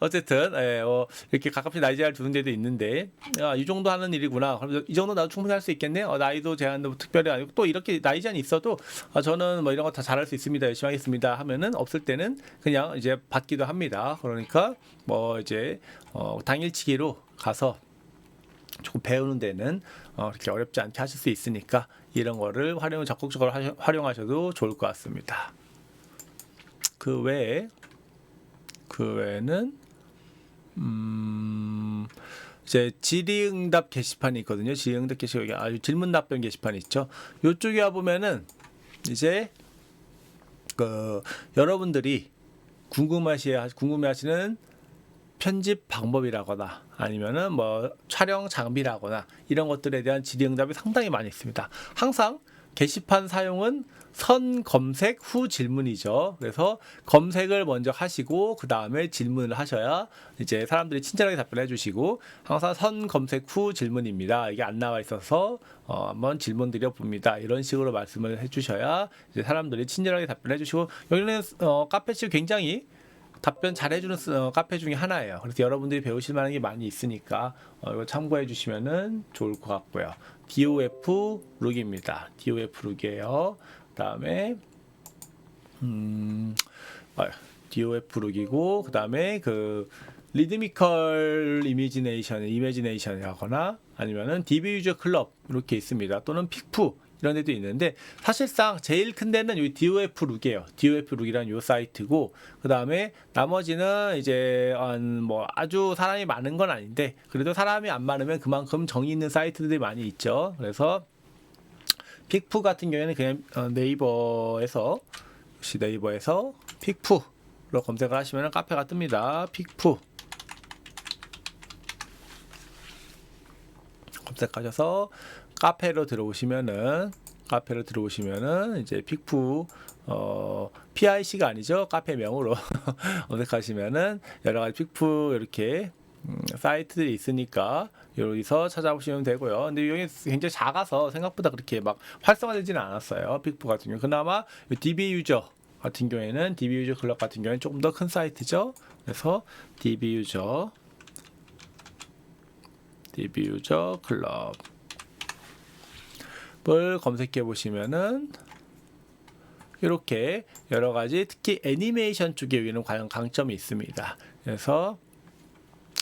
어쨌든 이렇게 가끔씩 나이 제한을 두는 데도 있는데 이 정도 하는 일이구나. 그럼 이 정도 나도 충분히 할 수 있겠네. 나이도 제한도 특별히 아니고 또 이렇게 나이 제한이 있어도 저는 이런 거 다 잘할 수 있습니다. 열심히 하겠습니다. 하면은 없을 때는 그냥 이제 받기도 합니다. 그러니까 이제 당일치기로 가서 조금 배우는 데는 그렇게 어렵지 않게 하실 수 있으니까 이런 거를 적극적으로 활용하셔도 좋을 것 같습니다. 그 외에는 이제 질의응답 게시판이 있거든요. 질의응답 게시판, 질문 답변 게시판이 있죠. 이쪽에 와 보면은 이제 여러분들이 궁금해하시는 편집 방법이라거나 아니면은 촬영 장비라거나 이런 것들에 대한 질의응답이 상당히 많이 있습니다. 항상 게시판 사용은 선 검색 후 질문이죠. 그래서 검색을 먼저 하시고 그 다음에 질문을 하셔야 이제 사람들이 친절하게 답변해 주시고, 항상 선 검색 후 질문입니다. 이게 안 나와 있어서 한번 질문 드려 봅니다. 이런 식으로 말씀을 해주셔야 이제 사람들이 친절하게 답변해 주시고, 여기는 카페식 굉장히 답변 잘 해주는 카페 중에 하나예요. 그래서 여러분들이 배우실 만한 게 많이 있으니까 이거 참고해 주시면은 좋을 것 같고요. DOF 룩입니다. DOF 룩이에요. 그 다음에 DOF 룩이고, 그 다음에 리드미컬 이미지네이션이라거나 아니면은 DB 유저 클럽 이렇게 있습니다. 또는 픽푸 이런 데도 있는데, 사실상 제일 큰 데는 이 DOF 룩이에요. DOF 룩이라는 요 사이트고, 그 다음에 나머지는 이제 아주 사람이 많은 건 아닌데, 그래도 사람이 안 많으면 그만큼 정이 있는 사이트들이 많이 있죠. 그래서 픽푸 같은 경우에는 그냥 네이버에서 픽푸로 검색을 하시면 카페가 뜹니다. 픽푸 검색하셔서 카페로 들어오시면은 이제 픽푸 PIC가 아니죠. 카페명으로 검색하시면은 여러 가지 픽푸 이렇게 사이트들이 있으니까 여기서 찾아보시면 되고요. 근데 여기 굉장히 작아서 생각보다 그렇게 막 활성화되지는 않았어요. 픽푸 같은 경우. 그나마 DB 유저 같은 경우에는 DB 유저 클럽 같은 경우에는 조금 더 큰 사이트죠. 그래서 DB 유저 클럽을 검색해 보시면은 이렇게 여러 가지, 특히 애니메이션 쪽에 여기는 과연 강점이 있습니다. 그래서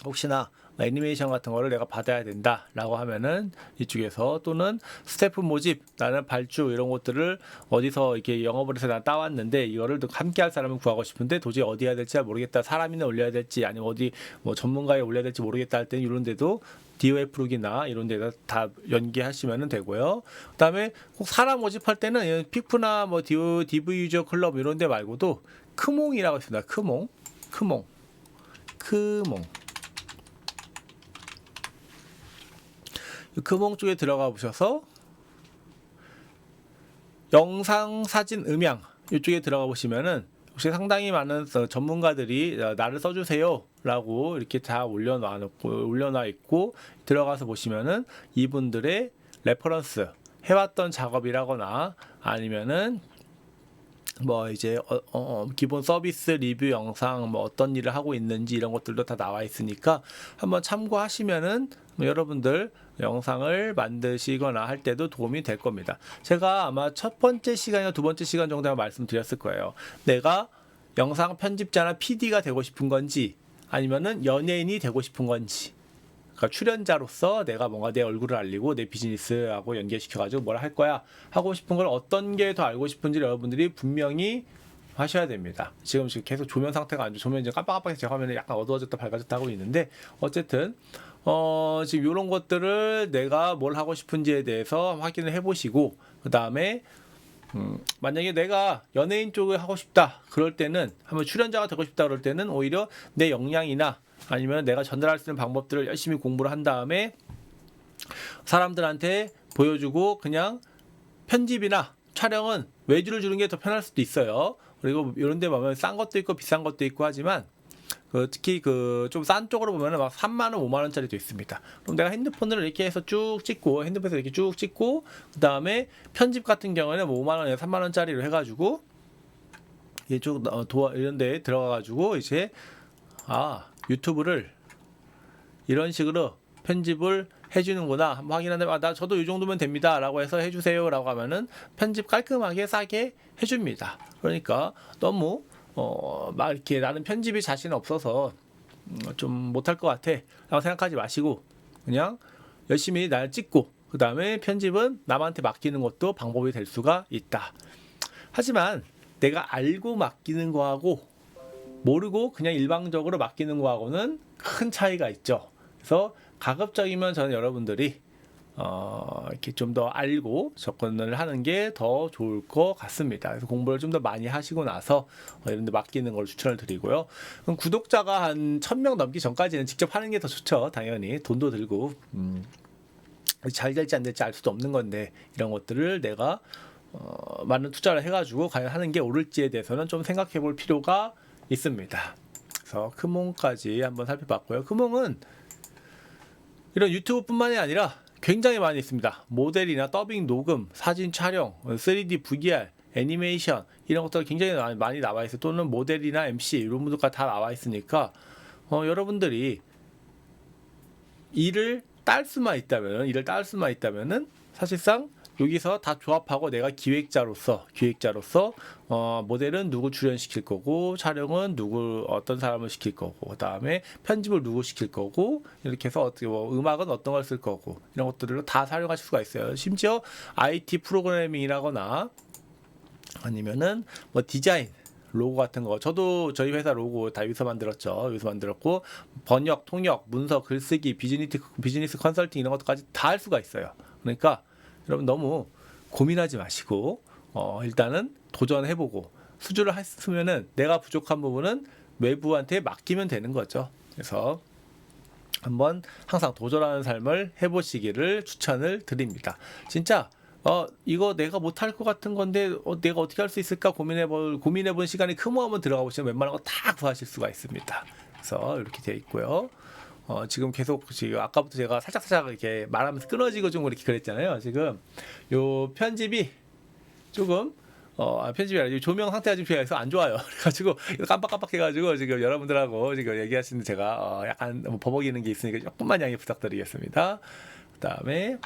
혹시나 애니메이션 같은 거를 내가 받아야 된다 라고 하면은 이쪽에서, 또는 스태프 모집, 나는 발주 이런 것들을 어디서 이렇게 영업을 해서 난 따왔는데 이거를 함께 할 사람을 구하고 싶은데 도저히 어디 해야 될지 모르겠다, 사람이나 올려야 될지 아니면 어디 전문가에 올려야 될지 모르겠다 할 때는 이런 데도 DOF 룩이나 이런 데다 다 연계하시면 되고요. 그 다음에 꼭 사람 모집할 때는 픽푸나 DV 유저 클럽 이런 데 말고도 크몽이라고 있습니다. 크몽 쪽에 들어가 보셔서 영상, 사진, 음향 이쪽에 들어가 보시면은 혹시 상당히 많은 전문가들이 나를 써주세요 라고 이렇게 다 올려놔 있고, 들어가서 보시면은 이분들의 레퍼런스 해왔던 작업이라거나 아니면은 이제 기본 서비스 리뷰 영상 어떤 일을 하고 있는지 이런 것들도 다 나와 있으니까 한번 참고하시면은 여러분들 영상을 만드시거나 할 때도 도움이 될 겁니다. 제가 아마 첫 번째 시간이나 두 번째 시간 정도 말씀드렸을 거예요. 내가 영상 편집자나 PD가 되고 싶은 건지 아니면은 연예인이 되고 싶은 건지 그러니까 출연자로서 내가 뭔가 내 얼굴을 알리고 내 비즈니스하고 연계시켜가지고 뭘 할 거야 하고 싶은 걸 어떤 게 더 알고 싶은지 여러분들이 분명히 하셔야 됩니다. 지금 계속 조명 상태가 안 좋아. 조명이 지금 깜빡깜빡해서 제 화면이 약간 어두워졌다 밝아졌다 하고 있는데 어쨌든 지금 이런 것들을 내가 뭘 하고 싶은지에 대해서 확인을 해보시고 그 다음에 만약에 내가 연예인 쪽을 하고 싶다 그럴 때는 한번 출연자가 되고 싶다 그럴 때는 오히려 내 역량이나 아니면 내가 전달할 수 있는 방법들을 열심히 공부를 한 다음에 사람들한테 보여주고 그냥 편집이나 촬영은 외주를 주는 게 더 편할 수도 있어요. 그리고 이런 데 보면 싼 것도 있고 비싼 것도 있고 하지만 특히 좀 싼 쪽으로 보면은 막 3만 원, 5만 원짜리도 있습니다. 그럼 내가 핸드폰으로 이렇게 해서 쭉 찍고 핸드폰에서 이렇게 쭉 찍고 그 다음에 편집 같은 경우에는 뭐 5만 원에 3만 원짜리로 해가지고 이쪽 이런 데 들어가가지고 이제 유튜브를 이런 식으로 편집을 해주는구나 한번 확인하는데 저도 이 정도면 됩니다 라고 해서 해주세요 라고 하면은 편집 깔끔하게 싸게 해줍니다. 그러니까 너무 막 이렇게 나는 편집이 자신 없어서 좀 못할 것 같아 라고 생각하지 마시고 그냥 열심히 날 찍고 그 다음에 편집은 남한테 맡기는 것도 방법이 될 수가 있다. 하지만 내가 알고 맡기는 거하고 모르고 그냥 일방적으로 맡기는 거하고는 큰 차이가 있죠. 그래서 가급적이면 저는 여러분들이 이렇게 좀 더 알고 접근을 하는 게 더 좋을 것 같습니다. 그래서 공부를 좀 더 많이 하시고 나서 이런 데 맡기는 걸 추천을 드리고요. 그럼 구독자가 한 1000명 넘기 전까지는 직접 하는 게 더 좋죠. 당연히 돈도 들고 잘 될지 안 될지 알 수도 없는 건데 이런 것들을 내가 많은 투자를 해가지고 과연 하는 게 옳을지에 대해서는 좀 생각해 볼 필요가 있습니다. 그래서 크몽까지 한번 살펴봤고요. 크몽은 이런 유튜브뿐만이 아니라 굉장히 많이 있습니다. 모델이나 더빙, 녹음, 사진 촬영, 3D VR, 애니메이션 이런 것들 굉장히 많이 나와 있어요. 또는 모델이나 MC 이런 분들과 다 나와 있으니까 여러분들이 일을 딸 수만 있다면은 사실상 여기서 다 조합하고 내가 기획자로서 모델은 누구 출연시킬 거고 촬영은 어떤 사람을 시킬 거고 그 다음에 편집을 누구 시킬 거고 이렇게 해서 어떻게 음악은 어떤 걸 쓸 거고 이런 것들을 다 사용하실 수가 있어요. 심지어 IT 프로그래밍이라거나 아니면은 디자인 로고 같은 거 저도 저희 회사 로고 다 여기서 만들었고 번역, 통역, 문서, 글쓰기, 비즈니스 컨설팅 이런 것까지 다 할 수가 있어요. 그러니까 여러분 너무 고민하지 마시고 일단은 도전해보고 수주를 했으면은 내가 부족한 부분은 외부한테 맡기면 되는 거죠. 그래서 한번 항상 도전하는 삶을 해보시기를 추천을 드립니다. 진짜 이거 내가 못할 것 같은 건데 내가 어떻게 할 수 있을까 고민해본 시간이 크모 한번 들어가 보시면 웬만한 거 다 구하실 수가 있습니다. 그래서 이렇게 되어 있고요. 지금 아까부터 제가 살짝 이렇게 말하면서 끊어지고 좀 이렇게 그랬잖아요. 지금 요 편집이 조금 편집이 아니라 조명 상태가 지금 제가 안 좋아요. 그래가지고 깜빡깜빡해가지고 지금 여러분들하고 지금 얘기하시는 제가 약간 버벅이는 게 있으니까 조금만 양해 부탁드리겠습니다. 그다음에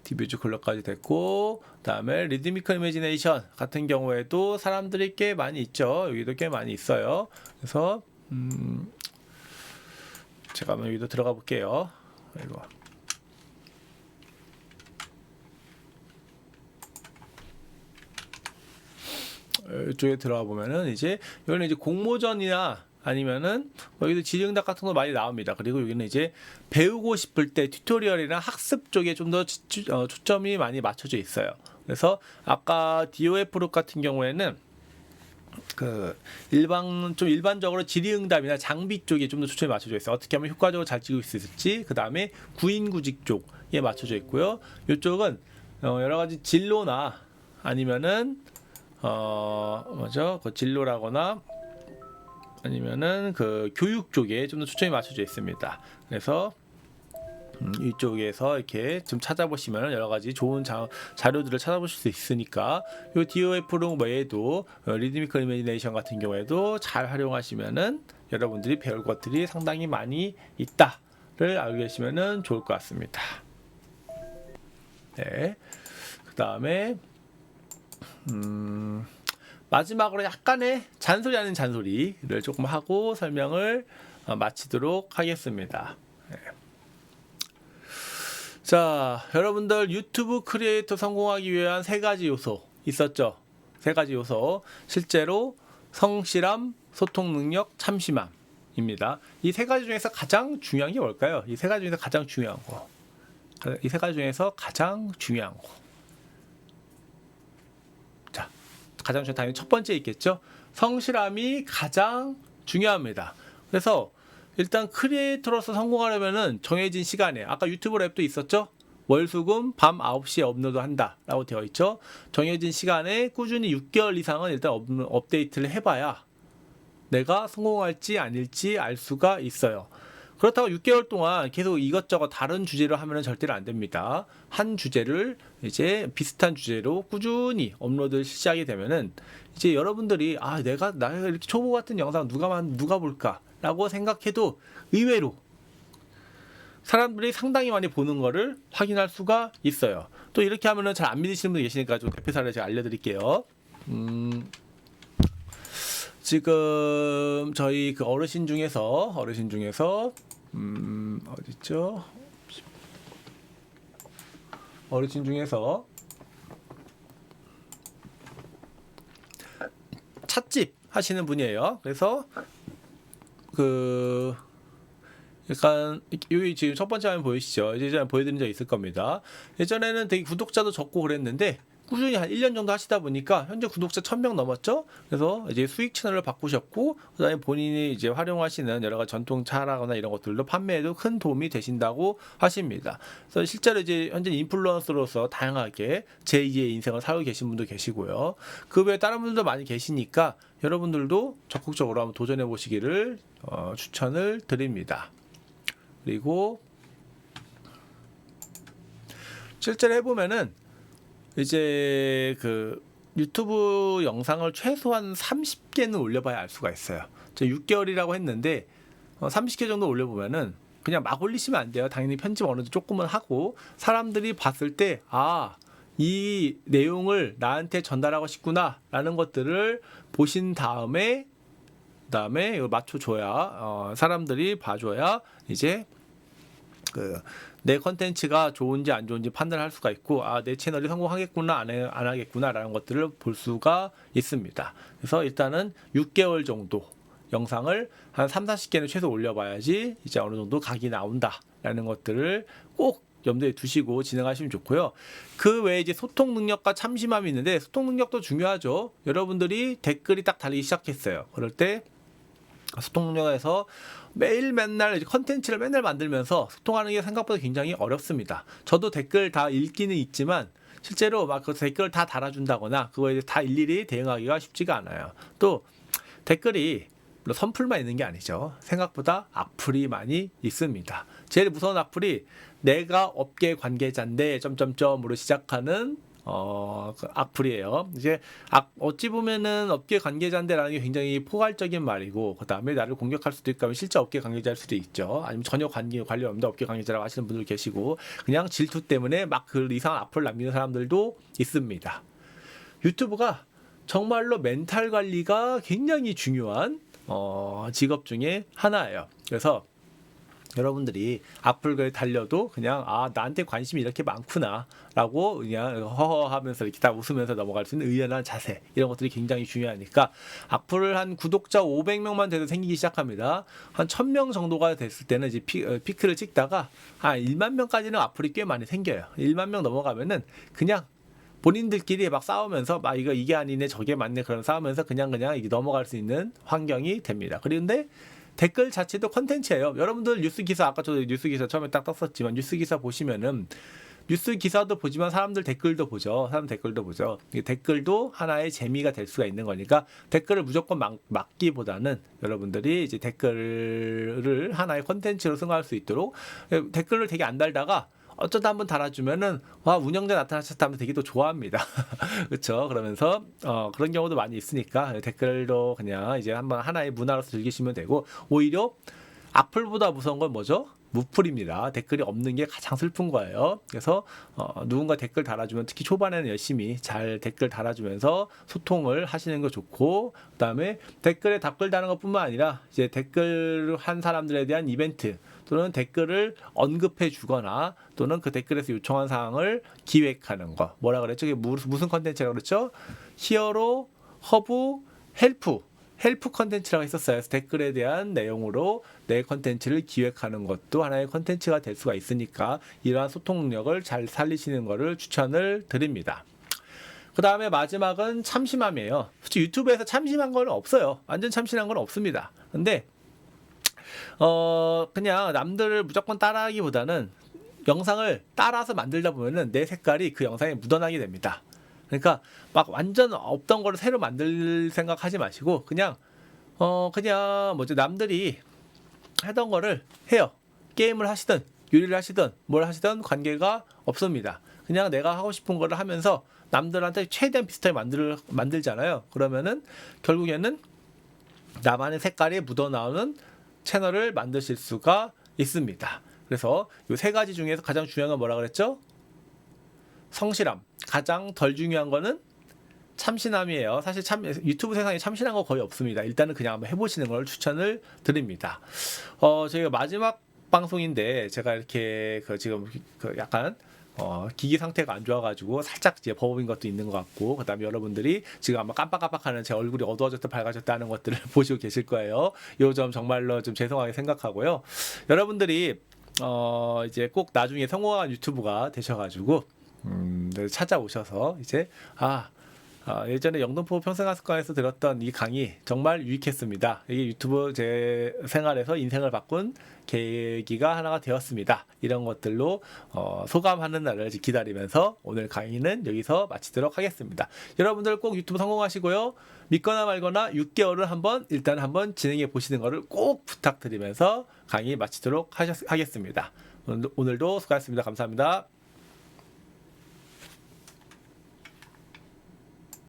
디뷰즈 컬러까지 됐고 그다음에 리드미컬 이미지네이션 같은 경우에도 사람들이 꽤 많이 있죠. 여기도 꽤 많이 있어요. 그래서 제가 한번 여기도 들어가 볼게요. 이거 이쪽에 들어가 보면은 여기는 이제 공모전이나 아니면은 여기도 지정답 같은 거 많이 나옵니다. 그리고 여기는 이제 배우고 싶을 때 튜토리얼이나 학습 쪽에 좀 더 초점이 많이 맞춰져 있어요. 그래서 아까 DOF 같은 경우에는 일반적으로 질의응답이나 장비 쪽에 좀 더 초점이 맞춰져 있어요. 어떻게 하면 효과적으로 잘 찍을 수 있을지. 그 다음에 구인구직 쪽에 맞춰져 있고요. 이쪽은 여러 가지 진로나 아니면은 진로라거나 아니면은 교육 쪽에 좀 더 초점이 맞춰져 있습니다. 그래서 이쪽에서 이렇게 좀 찾아보시면 여러 가지 좋은 자료들을 찾아보실 수 있으니까 이 DOF 외에도 리드미컬 이미지네이션 같은 경우에도 잘 활용하시면은 여러분들이 배울 것들이 상당히 많이 있다를 알고 계시면은 좋을 것 같습니다. 네. 그 다음에 마지막으로 약간의 잔소리 아닌 잔소리를 조금 하고 설명을 마치도록 하겠습니다. 네. 자, 여러분들 유튜브 크리에이터 성공하기 위한 3가지 요소 있었죠? 3가지 요소. 실제로 성실함, 소통 능력, 참심함입니다. 이 3가지 중에서 가장 중요한 게 뭘까요? 이 3가지 중에서 가장 중요한 거. 이 3가지 중에서 가장 중요한 거. 자, 가장 중요한 당연히 첫 번째 있겠죠? 성실함이 가장 중요합니다. 그래서 일단 크리에이터로서 성공하려면은 정해진 시간에, 아까 유튜브 랩도 있었죠? 월수금 밤 9시에 업로드 한다 라고 되어 있죠. 정해진 시간에 꾸준히 6개월 이상은 일단 업데이트를 해봐야 내가 성공할지 아닐지 알 수가 있어요. 그렇다고 6개월 동안 계속 이것저것 다른 주제로 하면 절대로 안 됩니다. 한 주제를 이제 비슷한 주제로 꾸준히 업로드를 시작하게 되면은 이제 여러분들이 내가 이렇게 초보 같은 영상 누가 볼까 라고 생각해도 의외로 사람들이 상당히 많이 보는 거를 확인할 수가 있어요. 또 이렇게 하면은 잘 안 믿으시는 분이 계시니까 좀 대표 사례를 제가 알려드릴게요. 지금 저희 그 어르신 중에서 어딨죠? 어르신 중에서 찻집 하시는 분이에요. 그래서 약간 여기 지금 첫 번째 화면 보이시죠? 예전에 보여드린 적 있을 겁니다. 예전에는 되게 구독자도 적고 그랬는데 꾸준히 한 1년 정도 하시다 보니까 현재 구독자 1000명 넘었죠? 그래서 이제 수익 채널을 바꾸셨고, 그 다음에 본인이 이제 활용하시는 여러 가지 전통차라거나 이런 것들도 판매에도 큰 도움이 되신다고 하십니다. 그래서 실제로 이제 현재 인플루언서로서 다양하게 제2의 인생을 살고 계신 분도 계시고요. 그 외에 다른 분들도 많이 계시니까 여러분들도 적극적으로 한번 도전해 보시기를 추천을 드립니다. 그리고 실제로 해보면은 이제 그 유튜브 영상을 최소한 30개는 올려봐야 알 수가 있어요. 저 6개월이라고 했는데 30개 정도 올려보면은 그냥 막 올리시면 안 돼요. 당연히 편집 어느 정도 조금은 하고 사람들이 봤을 때 이 내용을 나한테 전달하고 싶구나 라는 것들을 보신 다음에 이걸 맞춰줘야 사람들이 봐줘야 이제 내 컨텐츠가 좋은지 안 좋은지 판단할 수가 있고 내 채널이 성공하겠구나 안 하겠구나 라는 것들을 볼 수가 있습니다. 그래서 일단은 6개월 정도 영상을 한 30-40개는 최소 올려봐야지 이제 어느 정도 각이 나온다 라는 것들을 꼭 염두에 두시고 진행하시면 좋고요. 그 외에 이제 소통 능력과 참심함이 있는데 소통 능력도 중요하죠. 여러분들이 댓글이 딱 달리기 시작했어요. 그럴 때 소통 능력에서 맨날 컨텐츠를 맨날 만들면서 소통하는 게 생각보다 굉장히 어렵습니다. 저도 댓글 다 읽기는 있지만 실제로 막 그 댓글 다 달아준다거나 그거에 다 일일이 대응하기가 쉽지가 않아요. 또 댓글이 물론 선풀만 있는 게 아니죠. 생각보다 악플이 많이 있습니다. 제일 무서운 악플이 내가 업계 관계자인데 점점점으로 시작하는 그 악플이에요. 이제 어찌 보면은 업계 관계자인데라는 게 굉장히 포괄적인 말이고, 그 다음에 나를 공격할 수도 있고, 실제 업계 관계자일 수도 있죠. 아니면 전혀 관련 없는데 업계 관계자라고 하시는 분들 계시고, 그냥 질투 때문에 막 그 이상한 악플 남기는 사람들도 있습니다. 유튜브가 정말로 멘탈 관리가 굉장히 중요한 직업 중에 하나예요. 그래서 여러분들이 악플글 달려도 그냥 나한테 관심이 이렇게 많구나 라고 그냥 허허하면서 이렇게 다 웃으면서 넘어갈 수 있는 의연한 자세, 이런 것들이 굉장히 중요하니까 악플을 한 구독자 500명만 돼도 생기기 시작합니다. 한 1000명 정도가 됐을 때는 이제 피크를 찍다가 한 1만 명까지는 악플이 꽤 많이 생겨요. 1만 명 넘어가면은 그냥 본인들끼리 막 싸우면서 이게 아니네 저게 맞네 그런 싸우면서 그냥 이게 넘어갈 수 있는 환경이 됩니다. 그런데 댓글 자체도 컨텐츠예요. 여러분들 뉴스 기사, 아까 저도 뉴스 기사 처음에 딱 떴었지만 뉴스 기사 보시면은 뉴스 기사도 보지만 사람들 댓글도 보죠. 댓글도 하나의 재미가 될 수가 있는 거니까 댓글을 무조건 막기보다는 여러분들이 이제 댓글을 하나의 컨텐츠로 승화할 수 있도록 댓글을 되게 안 달다가 어쩌다 한번 달아주면은 운영자 나타나셨다 하면서 되게 또 좋아합니다. 그렇죠? 그러면서 그런 경우도 많이 있으니까 댓글도 그냥 이제 한번 하나의 문화로서 즐기시면 되고, 오히려 악플보다 무서운 건 뭐죠? 무풀입니다. 댓글이 없는 게 가장 슬픈 거예요. 그래서 누군가 댓글 달아주면 특히 초반에는 열심히 잘 댓글 달아주면서 소통을 하시는 거 좋고, 그다음에 댓글에 답글 다는 것뿐만 아니라 이제 댓글 한 사람들에 대한 이벤트 또는 댓글을 언급해 주거나 또는 그 댓글에서 요청한 사항을 기획하는 거. 뭐라 그랬죠? 이게 무슨 컨텐츠라고 그랬죠? 히어로, 허브, 헬프 컨텐츠라고 했었어요. 그래서 댓글에 대한 내용으로 내 컨텐츠를 기획하는 것도 하나의 컨텐츠가 될 수가 있으니까 이러한 소통 능력을 잘 살리시는 것을 추천을 드립니다. 그 다음에 마지막은 참심함이에요. 솔직히 유튜브에서 참심한 건 없어요. 완전 참신한 건 없습니다. 근데 그냥 남들을 무조건 따라하기보다는 영상을 따라서 만들다 보면은 내 색깔이 그 영상에 묻어나게 됩니다. 그러니까 막 완전 없던 거를 새로 만들 생각하지 마시고 그냥 뭐지, 남들이 하던 거를 해요. 게임을 하시든 요리를 하시든 뭘 하시든 관계가 없습니다. 그냥 내가 하고 싶은 거를 하면서 남들한테 최대한 비슷하게 만들잖아요. 그러면은 결국에는 나만의 색깔이 묻어나오는 채널을 만드실 수가 있습니다. 그래서 이 세 가지 중에서 가장 중요한 건 뭐라 그랬죠? 성실함. 가장 덜 중요한 거는 참신함이에요. 사실 유튜브 세상에 참신한 거 거의 없습니다. 일단은 그냥 한번 해보시는 걸 추천을 드립니다. 저희가 마지막 방송인데 제가 이렇게 지금 약간 기기 상태가 안 좋아가지고 살짝 이제 버벅인 것도 있는 것 같고, 그다음에 여러분들이 지금 아마 깜빡깜빡하는 제 얼굴이 어두워졌다 밝아졌다 하는 것들을 보시고 계실 거예요. 요 점 정말로 좀 죄송하게 생각하고요. 여러분들이 이제 꼭 나중에 성공한 유튜브가 되셔가지고 찾아오셔서 이제 예전에 영등포 평생학습관에서 들었던 이 강의 정말 유익했습니다. 이게 유튜브 제 생활에서 인생을 바꾼 계기가 하나가 되었습니다. 이런 것들로 소감하는 날을 기다리면서 오늘 강의는 여기서 마치도록 하겠습니다. 여러분들 꼭 유튜브 성공하시고요. 믿거나 말거나 6개월을 일단 한번 진행해 보시는 것을 꼭 부탁드리면서 강의 마치도록 하겠습니다. 오늘도 수고하셨습니다. 감사합니다.